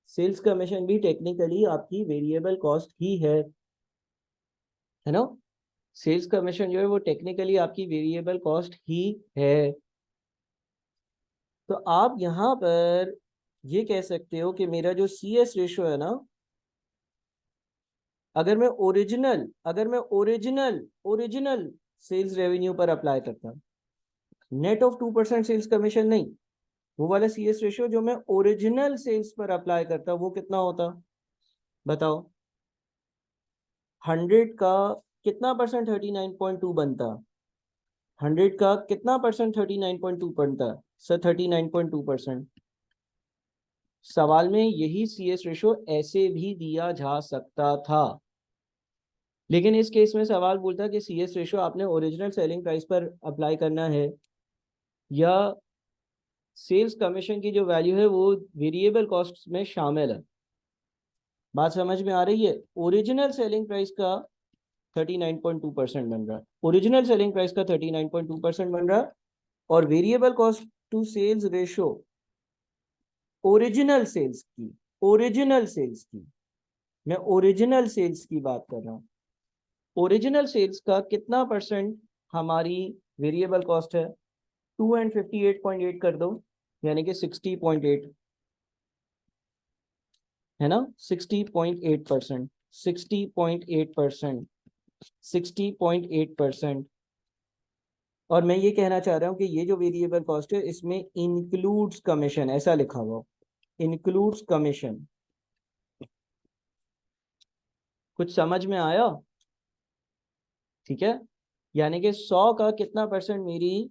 सेल्स कमीशन भी टेक्निकली आपकी वेरिएबल कॉस्ट ही है ना। सेल्स कमीशन जो है वो टेक्निकली आपकी वेरिएबल कॉस्ट ही है। तो आप यहाँ पर ये कह सकते हो कि मेरा जो CS रेशो है ना, अगर मैं ओरिजिनल सेल्स रेवेन्यू पर अप्लाई करता, नेट ऑफ 2% सेल्स कमीशन नहीं, वो वाला CS रेशियो जो मैं ओरिजिनल सेल्स पर अप्लाई करता वो कितना होता बताओ। 100 का कितना परसेंट 39.2 बनता, 100 का कितना परसेंट 39.2 बनता सर, 39.2%। सवाल में यही CS रेशियो ऐसे भी दिया जा सकता था, लेकिन इस केस में सवाल बोलता कि CS रेशियो आपने ओरिजिनल सेलिंग प्राइस पर अप्लाई करना है या सेल्स कमीशन की जो वैल्यू है वो वेरिएबल कॉस्ट में शामिल है। बात समझ में आ रही है? ओरिजिनल सेलिंग प्राइस का 39.2% बन रहा है, ओरिजिनल सेलिंग प्राइस का 39.2% बन रहा है, और variable cost to sales ratio original sales की मैं ओरिजिनल सेल्स की बात कर रहा हूँ। ओरिजिनल सेल्स का कितना परसेंट हमारी वेरिएबल कॉस्ट है, 2 एंड 58.8 कर दो, यानी कि 60.8 है ना, 60.8%, 60.8%, 60.8%। और मैं ये कहना चाह रहा हूँ कि ये जो वेरिएबल कॉस्ट है इसमें इंक्लूड्स कमीशन, ऐसा लिखा हुआ, इंक्लूड्स कमीशन। कुछ समझ में आया? ठीक है, यानी कि 100 का कितना परसेंट मेरी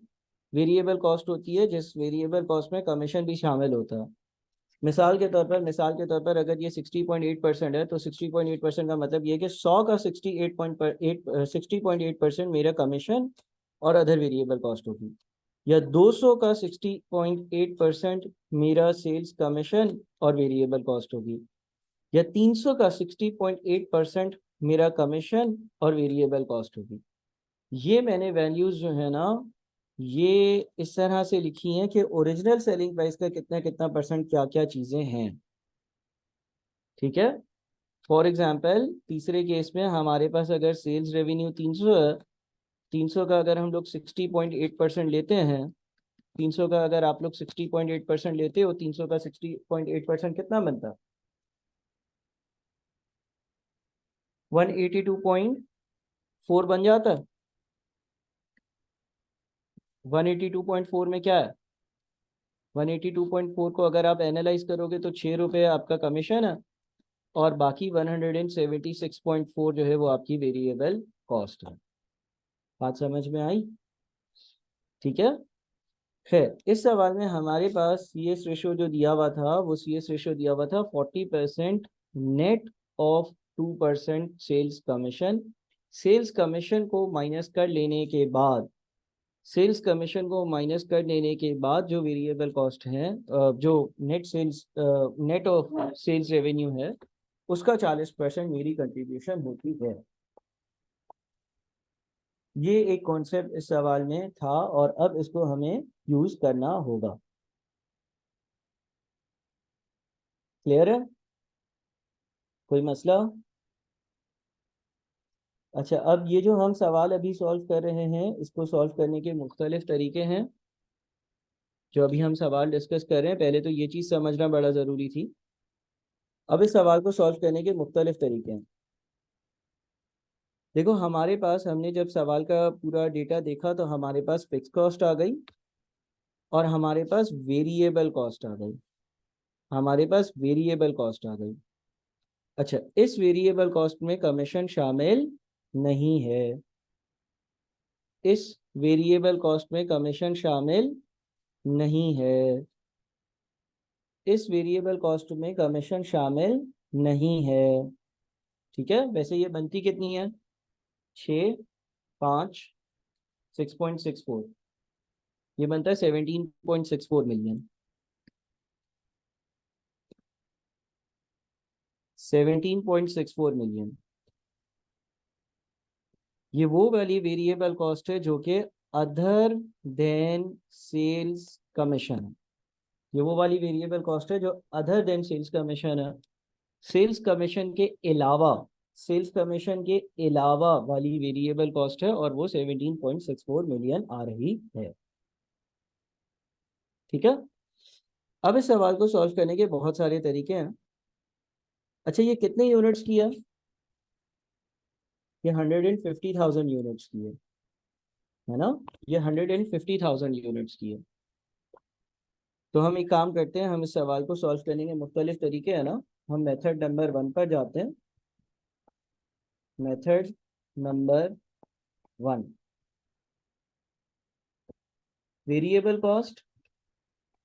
वेरिएबल कॉस्ट होती है जिस वेरिएबल कॉस्ट में कमीशन भी शामिल होता है। मिसाल के तौर पर अगर ये 60.8% है तो 60.8% का मतलब ये है कि 100 का 60.8% मेरा कमीशन और अदर वेरिएबल कॉस्ट होगी, या 200 का 60.8% मेरा सेल्स कमीशन और वेरिएबल कॉस्ट होगी, या 300 का 60.8% मेरा कमीशन और वेरिएबल कॉस्ट होगी। ये मैंने वैल्यूज जो है ना ये इस तरह से लिखी हैं कि ओरिजिनल सेलिंग प्राइस का कितना कितना परसेंट क्या क्या चीजें हैं। ठीक है, फॉर एग्जांपल तीसरे केस में हमारे पास अगर सेल्स रेवेन्यू 300 है, 300 का अगर हम लोग 60.8% लेते हैं, 300 का अगर आप लोग 60.8% लेते हो, 300 का 60.8% कितना बनता, 182.4 बन जाता है। 182.4 में क्या है, 182.4 को अगर आप एनालाइज करोगे तो 6 रुपये आपका कमीशन है और बाकी 176.4 जो है वो आपकी वेरिएबल कॉस्ट है। बात समझ में आई? ठीक है, खैर इस सवाल में हमारे पास CS रेशियो जो दिया हुआ था वो CS रेशियो दिया हुआ था 40% net of 2% sales commission. Sales commission को माइनस कर लेने के बाद, सेल्स कमीशन को माइनस कर लेने के बाद जो वेरिएबल कॉस्ट है, जो नेट ऑफ सेल्स रेवेन्यू है, उसका 40% मेरी कंट्रीब्यूशन होती है। ये एक कॉन्सेप्ट इस सवाल में था और अब इसको हमें यूज करना होगा। क्लियर है? कोई मसला? अच्छा, अब ये जो हम सवाल अभी सॉल्व कर रहे हैं इसको सॉल्व करने के मुख्तलिफ तरीके हैं। जो अभी हम सवाल डिस्कस कर रहे हैं, पहले तो ये चीज़ समझना बड़ा ज़रूरी थी। अब इस सवाल को सॉल्व करने के मुख्तलिफ तरीके हैं। देखो हमारे पास, हमने जब सवाल का पूरा डेटा देखा तो हमारे पास फिक्स कॉस्ट आ गई और हमारे पास वेरिएबल कॉस्ट आ गई, हमारे पास वेरिएबल कॉस्ट आ गई। अच्छा, इस वेरिएबल कॉस्ट में कमीशन शामिल नहीं है, इस वेरिएबल कॉस्ट में कमीशन शामिल नहीं है, इस वेरिएबल कॉस्ट में कमीशन शामिल नहीं है। ठीक है, वैसे ये बनती कितनी है, 6, 5, 6.64, ये बनता है 17.64 मिलियन, 17.64 मिलियन। ये वो वाली वेरिएबल कॉस्ट है जो कि अदर देन सेल्स कमीशन है, ये वो वाली वेरिएबल कॉस्ट है जो अदर देन सेल्स कमीशन है। सेल्स कमीशन के अलावा, सेल्स कमीशन के अलावा वाली वेरिएबल कॉस्ट है और वो 17.64 मिलियन आ रही है। ठीक है, अब इस सवाल को सॉल्व करने के बहुत सारे तरीके हैं। अच्छा, ये कितने यूनिट्स की है, ये 150,000 यूनिट्स की है ना, ये 150,000 यूनिट्स की है। तो हम एक काम करते हैं, हम इस सवाल को सॉल्व करने के मुख्तलिफ तरीके हैं ना। हम मेथड नंबर 1 पर जाते हैं। Method number 1, variable cost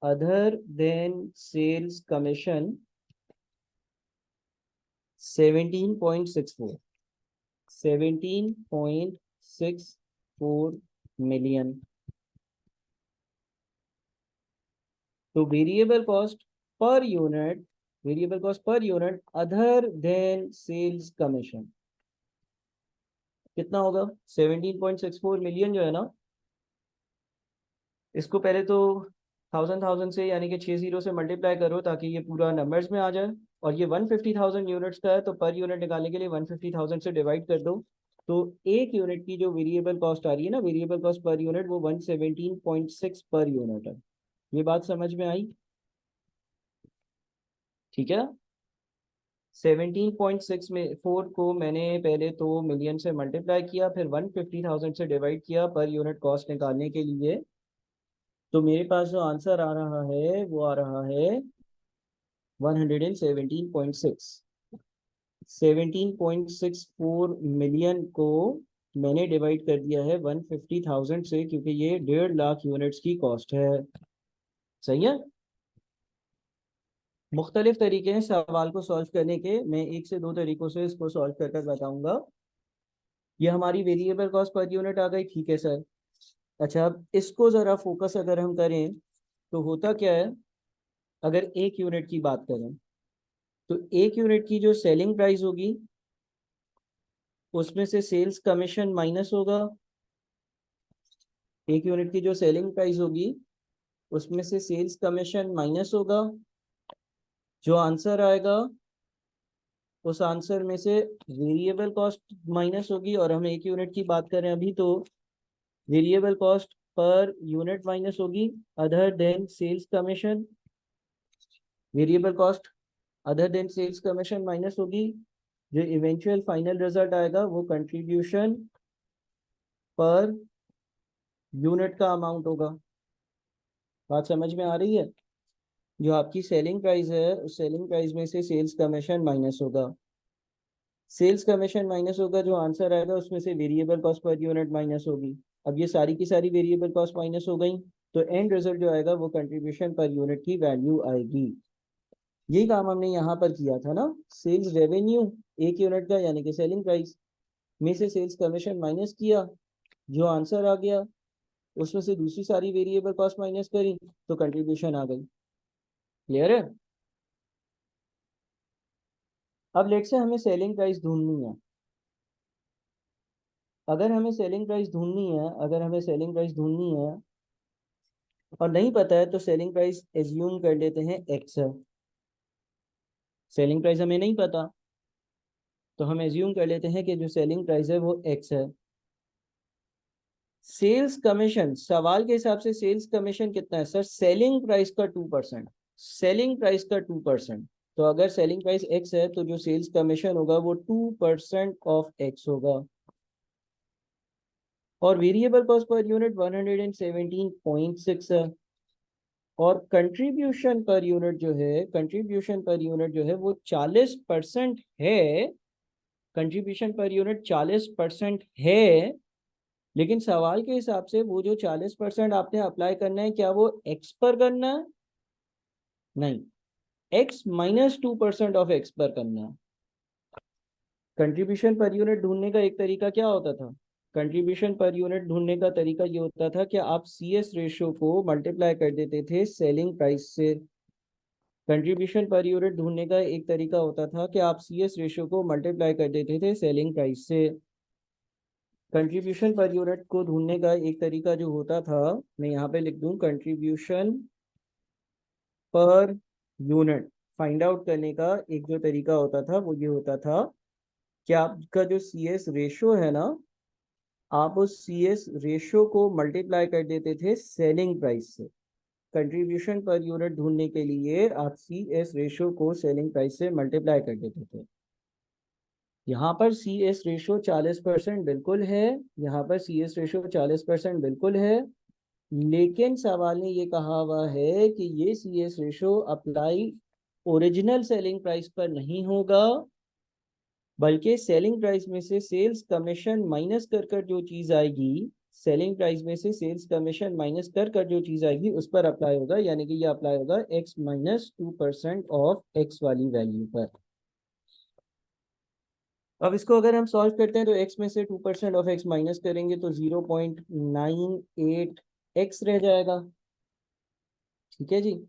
other than sales commission 17.64 million. तो variable cost per unit other than sales commission कितना होगा? 17.64 मिलियन जो है ना, इसको पहले तो थाउजेंड थाउजेंड से यानी कि 6 जीरो से मल्टीप्लाई करो ताकि ये पूरा नंबर्स में आ जाए। और ये 150,000 यूनिट्स का है, तो पर यूनिट निकालने के लिए 150,000 से डिवाइड कर दो। तो एक यूनिट की जो वेरिएबल कॉस्ट आ रही है ना, वेरिएबल कॉस्ट पर यूनिट, वो 117.6 पर यूनिट है। ये बात समझ में आई? ठीक है। 17.6 में 4 को मैंने पहले तो मिलियन से मल्टीप्लाई किया, फिर 150,000 से डिवाइड किया पर यूनिट कॉस्ट निकालने के लिए। तो मेरे पास जो आंसर आ रहा है वो आ रहा है 117.6। 17.64 मिलियन को मैंने डिवाइड कर दिया है 150,000 से, क्योंकि ये 1.5 लाख यूनिट्स की कॉस्ट है। सही है। मुख्तलिफ तरीके हैं सवाल को सॉल्व करने के, मैं एक से दो तरीकों से इसको सॉल्व कर कर बताऊंगा। ये हमारी वेरिएबल कॉस्ट पर यूनिट आ गई, ठीक है सर। अच्छा, अब इसको ज़रा फोकस अगर हम करें तो होता क्या है, अगर एक यूनिट की बात करें तो एक यूनिट की जो सेलिंग प्राइस होगी उसमें से सेल्स कमीशन माइनस होगा। एक यूनिट की जो सेलिंग प्राइस होगी उसमें से सेल्स कमीशन माइनस होगा। जो आंसर आएगा उस आंसर में से वेरिएबल कॉस्ट माइनस होगी, और हम एक यूनिट की बात करें अभी तो variable cost per unit minus होगी other than sales commission. Variable cost other than sales commission minus होगी। जो इवेंचुअल फाइनल रिजल्ट आएगा वो कंट्रीब्यूशन पर यूनिट का अमाउंट होगा। बात समझ में आ रही है? जो आपकी सेलिंग प्राइस है उस सेलिंग प्राइस में से सेल्स कमीशन माइनस होगा। सेल्स कमीशन माइनस होगा, जो आंसर आएगा उसमें से variable cost per unit minus होगी। अब ये सारी की सारी वेरिएबल कॉस्ट माइनस हो गई, तो एंड रिजल्ट जो आएगा वो कंट्रीब्यूशन पर यूनिट की वैल्यू आएगी। यही काम हमने यहाँ पर किया था ना। सेल्स रेवेन्यू एक यूनिट का यानी कि सेलिंग प्राइस में से सेल्स कमीशन माइनस किया, जो आंसर आ गया उसमें से दूसरी सारी वेरिएबल कॉस्ट माइनस करी तो कंट्रीब्यूशन आ गई। क्लियर है? अब लेट से हमें सेलिंग प्राइस ढूंढनी है। अगर हमें सेलिंग प्राइस ढूंढनी है और नहीं पता है तो सेलिंग प्राइस एज्यूम कर लेते हैं एक्स है। सेलिंग प्राइस हमें नहीं पता तो हम एज्यूम कर लेते हैं कि जो सेलिंग प्राइस है वो एक्स है। सेल्स कमीशन, सवाल के हिसाब से सेल्स कमीशन कितना है सर? सेलिंग प्राइस का 2%। सेलिंग प्राइस का 2%। तो अगर सेलिंग प्राइस एक्स है तो जो सेल्स कमीशन होगा वो 2% ऑफ एक्स होगा। और वेरिएबल कॉस्ट पर यूनिट 117.6 है। और कंट्रीब्यूशन पर यूनिट जो है वो 40% है। कंट्रीब्यूशन पर यूनिट 40% है। लेकिन सवाल के हिसाब से वो जो 40% आपने अप्लाई करना है, क्या वो एक्स पर करना है? नहीं, एक्स माइनस 2% ऑफ एक्स पर करना है। कंट्रीब्यूशन पर यूनिट ढूंढने का एक तरीका क्या होता था? कंट्रीब्यूशन पर यूनिट ढूंढने का तरीका ये होता था कि आप सी एस रेशो को मल्टीप्लाई कर देते थे सेलिंग प्राइस से। कंट्रीब्यूशन पर यूनिट ढूंढने का एक तरीका होता था कि आप सी एस रेशो को मल्टीप्लाई कर देते थे सेलिंग प्राइस से। कंट्रीब्यूशन पर यूनिट को ढूंढने का एक तरीका जो होता था, मैं यहाँ पे लिख दूं, contribution per unit find out करने का एक जो तरीका होता था वो ये होता था कि आपका जो सी एस रेशो है ना, आप उस सी एस रेशो को मल्टीप्लाई कर देते थे सेलिंग प्राइस से। कंट्रीब्यूशन पर यूनिट ढूंढने के लिए आप सी एस रेशो को सेलिंग प्राइस से मल्टीप्लाई कर देते थे। यहाँ पर सी एस रेशो 40% बिल्कुल है, यहाँ पर सी एस रेशो 40% बिल्कुल है, लेकिन सवाल ने ये कहा हुआ है कि ये C S ratio apply original selling price पर नहीं होगा, बल्कि सेलिंग प्राइस में से सेल्स कमीशन माइनस कर कर जो चीज आएगी, सेलिंग प्राइस में से सेल्स कमीशन माइनस कर कर जो चीज आएगी उस पर अप्लाई होगा, यानी कि ये अप्लाई होगा x माइनस 2% ऑफ x वाली वैल्यू पर। अब इसको अगर हम सॉल्व करते हैं तो x में से 2% ऑफ x माइनस करेंगे तो 0.98x रह जाएगा। ठीक है जी,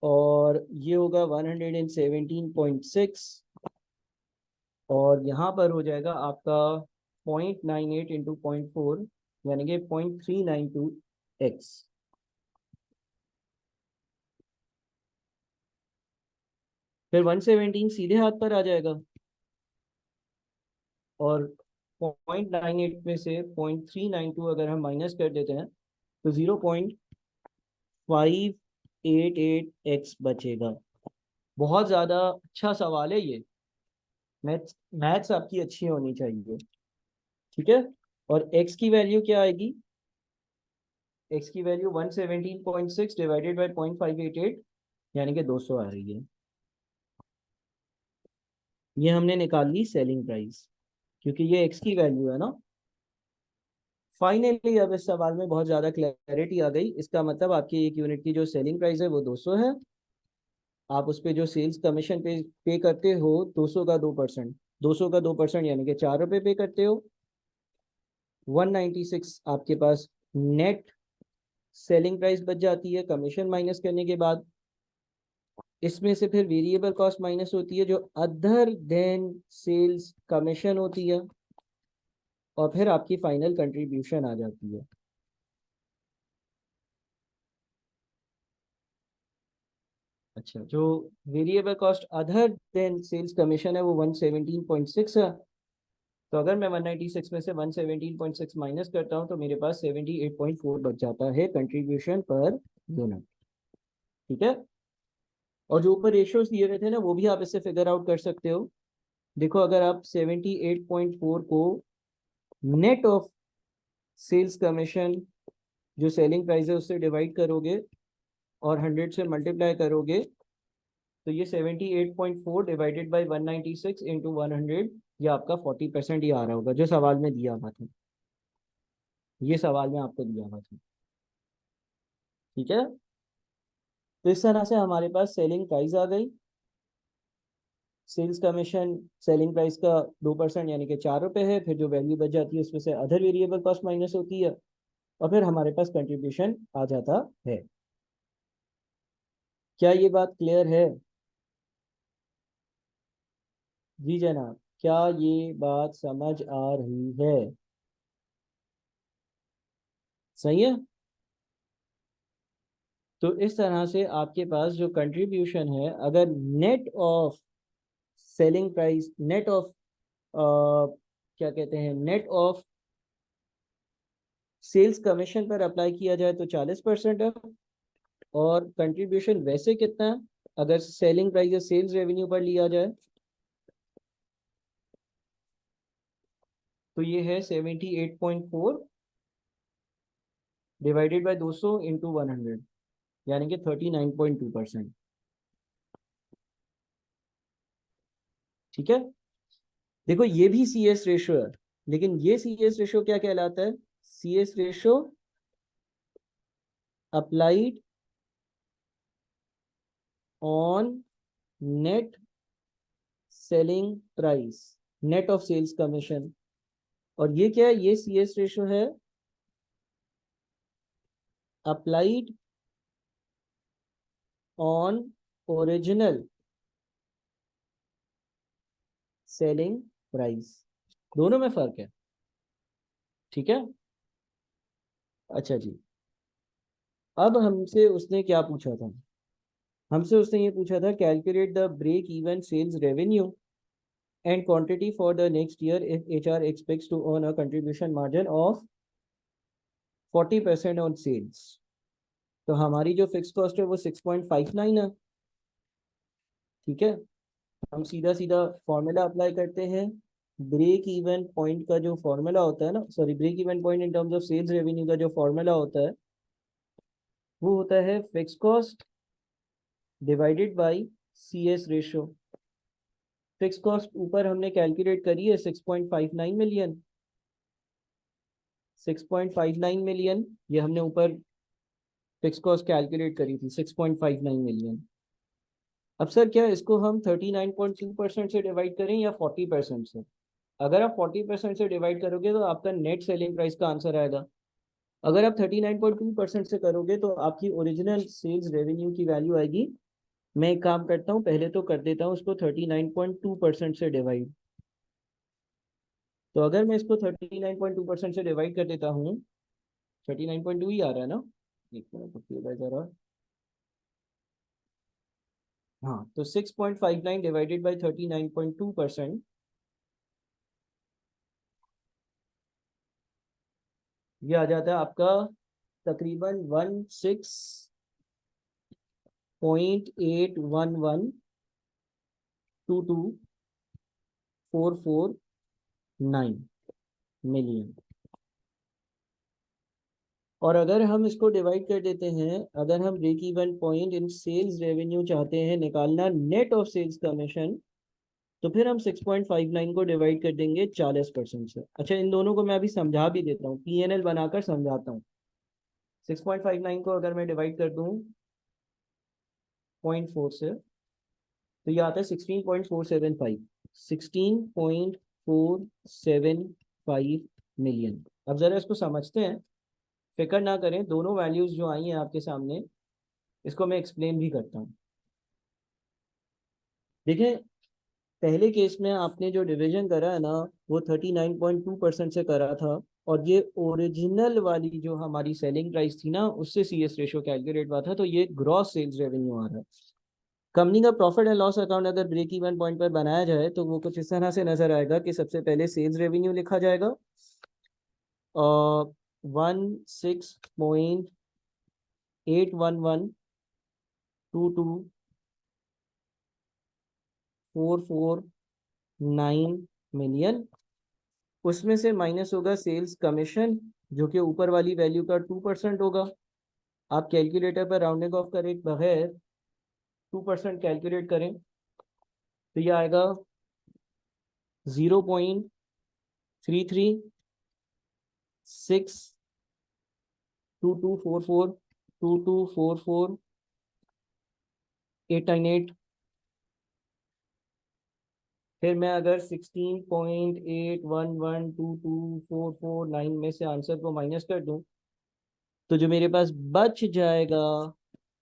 और ये होगा 117.6, और यहाँ पर हो जाएगा आपका 0.98 इंटू 0.4, यानी कि 0.392x। फिर 117 सीधे हाथ पर आ जाएगा, और 0.98 में से 0.392 अगर हम माइनस कर देते हैं तो 0.588x बचेगा। बहुत ज़्यादा अच्छा सवाल है ये, मैथ्स मैथ्स आपकी अच्छी होनी चाहिए। ठीक है, और x की वैल्यू क्या आएगी? x की वैल्यू 117.6 डिवाइडेड बाई 0.588, यानी कि 200 आ रही है। ये हमने निकाल ली सेलिंग प्राइस, क्योंकि ये x की वैल्यू है ना। फाइनली अब इस सवाल में बहुत ज़्यादा क्लैरिटी आ गई। इसका मतलब आपकी एक यूनिट की जो सेलिंग प्राइस है वो 200 है, आप उस पर जो सेल्स कमीशन पे करते हो 200 का 2%, 200 का 2% यानी कि 4 रुपये पे करते हो। 196 आपके पास नेट सेलिंग प्राइस बच जाती है कमीशन माइनस करने के बाद। इसमें से फिर वेरिएबल कॉस्ट माइनस होती है जो अदर देन सेल्स कमीशन होती है, और फिर आपकी फाइनल कंट्रीब्यूशन आ जाती है। अच्छा, जो variable cost other than sales commission है वो 117.6 है, तो अगर मैं 196 में से 117.6 माइनस करता हूँ तो मेरे पास 78.4 बच जाता है कंट्रीब्यूशन पर यूनिट। ठीक है, और जो ऊपर रेशियोज दिए हुए थे ना वो भी आप इससे फिगर आउट कर सकते हो। देखो, अगर आप 78.4 को नेट ऑफ सेल्स कमीशन जो सेलिंग प्राइस है उससे डिवाइड करोगे और 100 से मल्टीप्लाई करोगे, तो ये 78.4 डिवाइडेड बाई 196 इंटू 100, ये आपका 40% ही आ रहा होगा जो सवाल में दिया हुआ था, ये सवाल में आपको दिया हुआ था। ठीक है, तो इस तरह से हमारे पास सेलिंग प्राइस आ गई, सेल्स कमीशन सेलिंग प्राइस का 2% यानी कि 4 रुपये है, फिर जो वैल्यू बच जाती है उसमें से अदर वेरिएबल कॉस्ट माइनस होती है, और फिर हमारे पास कंट्रीब्यूशन आ जाता है। क्या ये बात क्लियर है? जी जनाब, क्या ये बात समझ आ रही है? सही है। तो इस तरह से आपके पास जो कंट्रीब्यूशन है, अगर net of selling price, net of क्या कहते हैं, नेट ऑफ सेल्स कमीशन पर अप्लाई किया जाए तो 40% है, और कंट्रीब्यूशन वैसे कितना है अगर सेलिंग प्राइस या सेल्स रेवेन्यू पर लिया जाए, तो ये है 78.4 डिवाइडेड बाई 200 इंटू 100, यानी कि 39.2%। ठीक है, देखो ये भी सी एस रेशो है, लेकिन ये सी एस रेशो क्या कहलाता है? C S ratio applied on net selling price, net of sales commission. और ये क्या है? ये सी एस रेशो है applied on original selling price, दोनों में फर्क है। ठीक है, अच्छा जी, अब हमसे उसने क्या पूछा था? हमसे उसने ये पूछा था calculate the break even sales revenue and quantity for the next year if HR expects to earn a contribution margin of 40% on sales. तो हमारी जो फिक्स कॉस्ट है वो 6.59 है। ठीक है, हम सीधा सीधा फॉर्मूला अप्लाई करते हैं। ब्रेक इवन पॉइंट का जो फॉर्मूला होता है ना, sorry, break even point in terms of sales revenue का जो फॉर्मूला होता है वो होता है fix cost divided by C S ratio. Fix cost ऊपर हमने कैलकुलेट करी है 6.59 मिलियन। 6.59 मिलियन ये हमने ऊपर फिक्स कॉस्ट कैलकुलेट करी थी, 6.59 मिलियन। अब सर क्या इसको हम 39.2% से डिवाइड करें या 40% से? अगर आप 40% से डिवाइड करोगे तो आपका नेट सेलिंग प्राइस का आंसर आएगा। अगर आप 39.2% से करोगे तो आपकी ओरिजिनल सेल्स रेवेन्यू की वैल्यू आएगी। मैं एक काम करता हूँ, पहले तो कर देता हूँ उसको 39.2% से डिवाइड। तो अगर मैं इसको 39.2% से डिवाइड कर देता हूँ, 39.2 ही आ रहा है ना, एक मिनट रुकिएगा जरा। हाँ, तो 6.59 डिवाइडेड बाई 39.2%, ये आ जाता है आपका तकरीबन 16.81122449 और अगर हम इसको डिवाइड कर देते हैं, अगर हम break even point in sales revenue चाहते हैं निकालना नेट ऑफ सेल्स कमीशन, तो फिर हम 6.59 को डिवाइड कर देंगे 40% से। अच्छा, इन दोनों को मैं अभी समझा भी देता हूँ, PNL बनाकर समझाता हूँ। 6.59 को अगर मैं डिवाइड कर दूँ 0.4 से, तो ये आता है 16.475। 16.475 मिलियन। अब जरा इसको समझते हैं, फिक्र ना करें, दोनों वैल्यूज जो आई हैं आपके सामने, इसको मैं एक्सप्लेन भी करता हूँ। देखिए, पहले केस में आपने जो डिवीजन करा है ना, वो 39.2% से करा था, और ये ओरिजिनल वाली जो हमारी सेलिंग प्राइस थी ना, उससे CS रेशियो कैलकुलेट हुआ था, तो ये ग्रॉस सेल्स रेवेन्यू आ रहा है। कंपनी का प्रॉफिट एंड लॉस अकाउंट अगर ब्रेक इवन पॉइंट पर बनाया जाए तो वो कुछ इस तरह से नजर आएगा कि सबसे पहले सेल्स रेवेन्यू लिखा जाएगा, और 16.81122449 मिलियन। उसमें से माइनस होगा सेल्स कमीशन, जो कि ऊपर वाली वैल्यू का 2% होगा। आप कैलकुलेटर पर राउंडिंग ऑफ करे बगैर 2% कैलकुलेट करें तो ये आएगा 0.336622442244 फिर मैं अगर 16.81122449 में से आंसर को माइनस कर दूं, तो जो मेरे पास बच जाएगा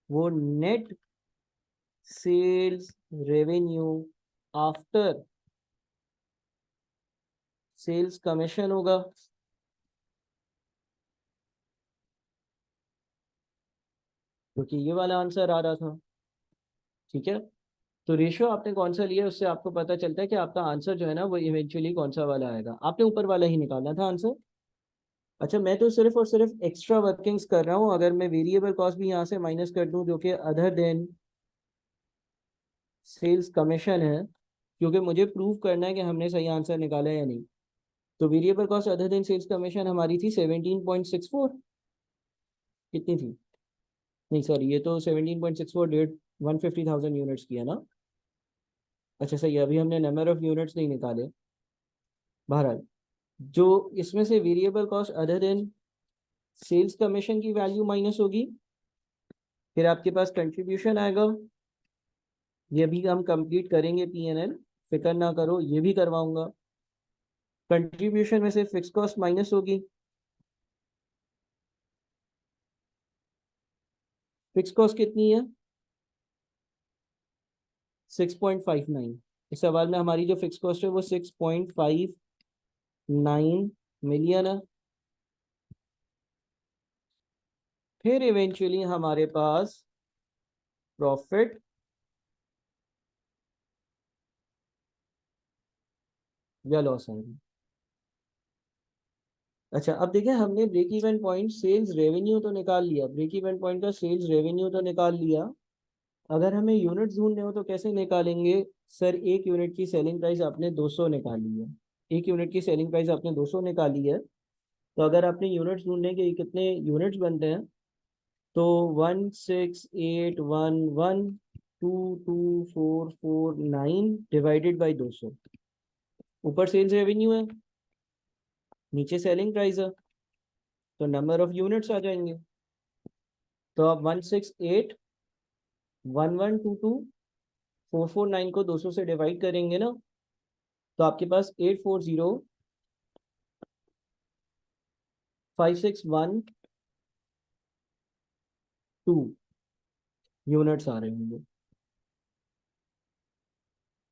वो net sales revenue after sales commission होगा। क्योंकि ये वाला आंसर आ रहा था, ठीक है। तो रेशियो आपने कौन सा लिया उससे आपको पता चलता है कि आपका आंसर जो है ना वो इवेंचुअली कौन सा वाला आएगा। आपने ऊपर वाला ही निकालना था आंसर। अच्छा, मैं तो सिर्फ और सिर्फ एक्स्ट्रा वर्किंग्स कर रहा हूँ। अगर मैं वेरिएबल कॉस्ट भी यहाँ से माइनस कर दूँ, जो कि अदर देन सेल्स कमीशन है, क्योंकि मुझे प्रूव करना है कि हमने सही आंसर निकाला है या नहीं। तो variable cost other than sales commission हमारी थी 17.64। कितनी थी? नहीं सॉरी, ये तो 17.64 डेढ़ 150,000 यूनिट्स की है ना। अच्छा सही है, अभी हमने नंबर ऑफ यूनिट्स नहीं निकाले। बहरहाल, जो इसमें से variable cost other than sales commission की वैल्यू माइनस होगी, फिर आपके पास कंट्रीब्यूशन आएगा। ये भी हम कंप्लीट करेंगे PNL, फिक्र ना करो, ये भी करवाऊंगा। कंट्रीब्यूशन में से फिक्स कॉस्ट माइनस होगी। फिक्स कॉस्ट कितनी है? 6.59। इस सवाल में हमारी जो फिक्स कॉस्ट है वो 6.59 मिलियन है। फिर इवेंचुअली हमारे पास प्रॉफिट या लॉस आएगी। अच्छा, अब देखिए, हमने break even point sales revenue तो निकाल लिया, ब्रेक इवन पॉइंट का सेल्स रेवेन्यू तो निकाल लिया, अगर हमें यूनिट्स ढूंढने हो तो कैसे निकालेंगे सर? एक यूनिट की सेलिंग प्राइस आपने 200 निकाली है, एक यूनिट की सेलिंग प्राइस आपने 200 निकाली है, तो अगर आपने यूनिट्स ढूंढने के कितने यूनिट्स बनते हैं, तो 16811224449 डिवाइडेड बाई 200। ऊपर सेल्स रेवेन्यू है, नीचे सेलिंग प्राइस है, तो नंबर ऑफ यूनिट्स आ जाएंगे। तो आप 16811224449 को 200 से डिवाइड करेंगे ना, तो आपके पास 840561 यूनिट्स आ रहे होंगे।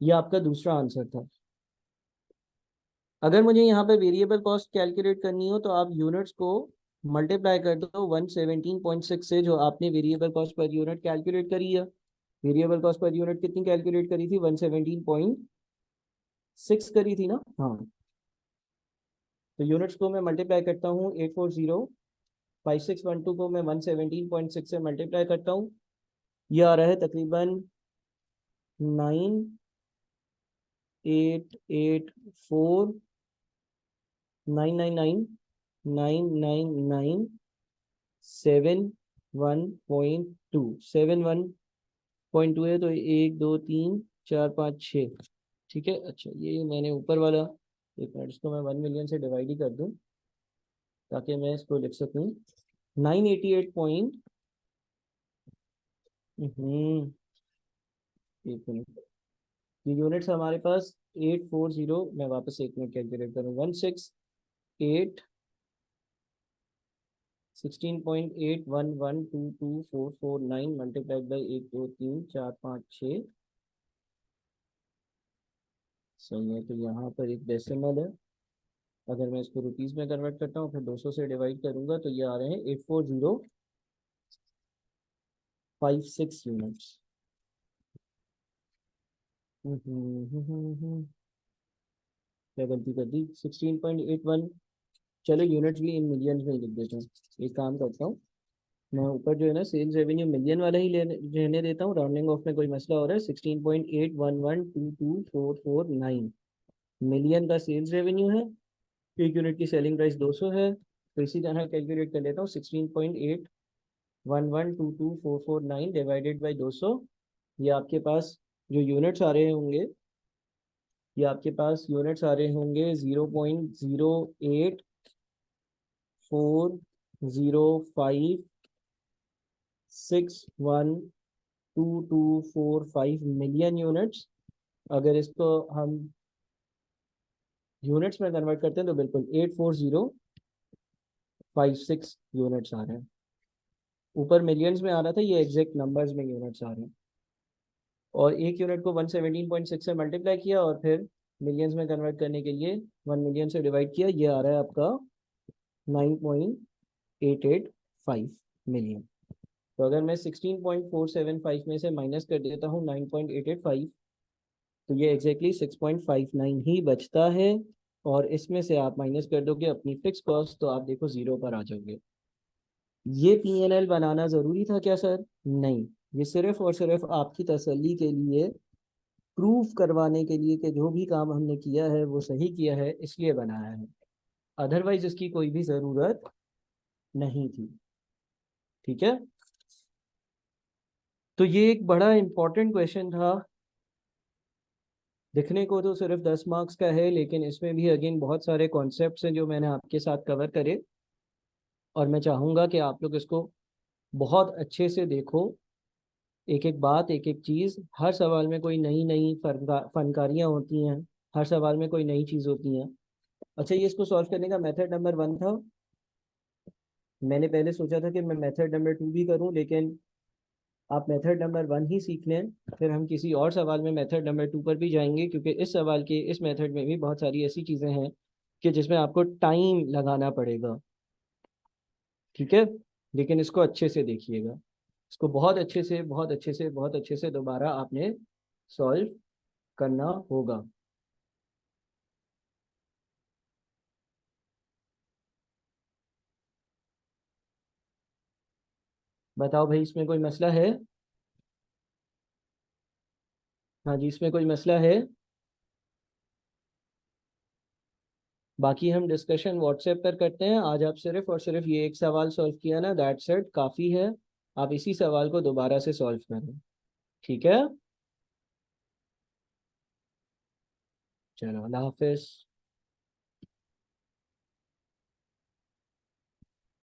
ये आपका दूसरा आंसर था। अगर मुझे यहाँ पे वेरिएबल कॉस्ट कैलकुलेट करनी हो तो आप यूनिट्स को मल्टीप्लाई कर दो 117.6 से, जो आपने variable cost per unit calculate करी है। वेरिएबल कॉस्ट पर यूनिट कितनी कैलकुलेट करी थी? 117.6 करी थी ना? हाँ। तो यूनिट्स को मैं मल्टीप्लाई करता हूँ 840561 को मैं 117.6 से मल्टीप्लाई करता हूँ। ये आ रहा है तकरीबन 9884999971.2 है, तो 1 2 3 4 5 6। ठीक है, अच्छा ये मैंने ऊपर वाला, एक मिनट, इसको मैं 1 मिलियन से डिवाइड ही कर दूं ताकि मैं इसको लिख सकूं। 988 पॉइंट, एक मिनट, ये यूनिट्स हमारे पास 840, मैं वापस एक मिनट कैलकुलेट करूँ, 168 16.81122449 मल्टीप्लाइड बाई 1 2 3 4 5 6। सही है, तो यहाँ पर एक डेसिमल है। अगर मैं इसको रुपीस में कन्वर्ट करता हूँ फिर 200 से डिवाइड करूंगा तो ये आ रहे हैं 84056 यूनिट्स। क्या गलती कर दी? 16.81। चलो यूनिट्स भी इन मिलियंस में ही लिख देता हूँ। एक काम करता हूँ, मैं ऊपर जो है ना सेल्स रेवेन्यू मिलियन वाला ही रहने देता हूँ, राउंडिंग ऑफ में कोई मसला हो रहा है। 16.81122449 मिलियन का सेल्स रेवेन्यू है, एक यूनिट की सेलिंग प्राइस 200 है, तो इसी तरह कैलकुलेट कर लेता हूँ। 16.81122449 डिवाइडेड बाई 200। ये आपके पास जो यूनिट्स आ रहे होंगे, ये आपके पास यूनिट्स आ रहे होंगे 0.08406122245 मिलियन यूनिट्स। अगर इसको हम यूनिट्स में कन्वर्ट करते हैं तो बिल्कुल 84056 यूनिट्स आ रहे हैं। ऊपर मिलियंस में आ रहा था, ये एग्जैक्ट नंबर्स में यूनिट्स आ रहे हैं। और एक यूनिट को 117.6 से मल्टीप्लाई किया और फिर मिलियंस में कन्वर्ट करने के लिए 1 मिलियन से डिवाइड किया, ये आ रहा है आपका 9.885 मिलियन। तो अगर मैं 16.475 में से माइनस कर देता हूँ 9.885, तो ये एग्जैक्टली 6.59 ही बचता है। और इसमें से आप माइनस कर दोगे अपनी फिक्स कॉस्ट, तो आप देखो जीरो पर आ जाओगे। ये पीएनएल बनाना ज़रूरी था क्या सर? नहीं, ये सिर्फ और सिर्फ आपकी तसल्ली के लिए, प्रूफ करवाने के लिए कि जो भी काम हमने किया है वो सही किया है, इसलिए बनाया है। अदरवाइज इसकी कोई भी ज़रूरत नहीं थी। ठीक है, तो ये एक बड़ा इंपॉर्टेंट क्वेश्चन था। दिखने को तो सिर्फ 10 मार्क्स का है, लेकिन इसमें भी अगेन बहुत सारे कॉन्सेप्ट्स हैं जो मैंने आपके साथ कवर करे, और मैं चाहूँगा कि आप लोग इसको बहुत अच्छे से देखो। एक एक बात, एक एक चीज़, हर सवाल में कोई नई नई फनकारियाँ होती हैं, हर सवाल में कोई नई चीज़ होती हैं। अच्छा, ये इसको सॉल्व करने का मेथड नंबर 1 था। मैंने पहले सोचा था कि मैं मेथड नंबर 2 भी करूं, लेकिन आप मेथड नंबर 1 ही सीख लें, फिर हम किसी और सवाल में मेथड नंबर 2 पर भी जाएंगे, क्योंकि इस सवाल के इस मेथड में भी बहुत सारी ऐसी चीज़ें हैं कि जिसमें आपको टाइम लगाना पड़ेगा। ठीक है, लेकिन इसको अच्छे से देखिएगा, इसको बहुत अच्छे से बहुत अच्छे से बहुत अच्छे से दोबारा आपने सॉल्व करना होगा। बताओ भाई, इसमें कोई मसला है? हाँ जी, इसमें कोई मसला है? बाकी हम डिस्कशन व्हाट्सएप पर करते हैं। आज आप सिर्फ और सिर्फ ये एक सवाल सॉल्व किया ना, दैट्स इट, काफ़ी है। आप इसी सवाल को दोबारा से सॉल्व करें, ठीक है? चलो, अल्लाह हाफिज़।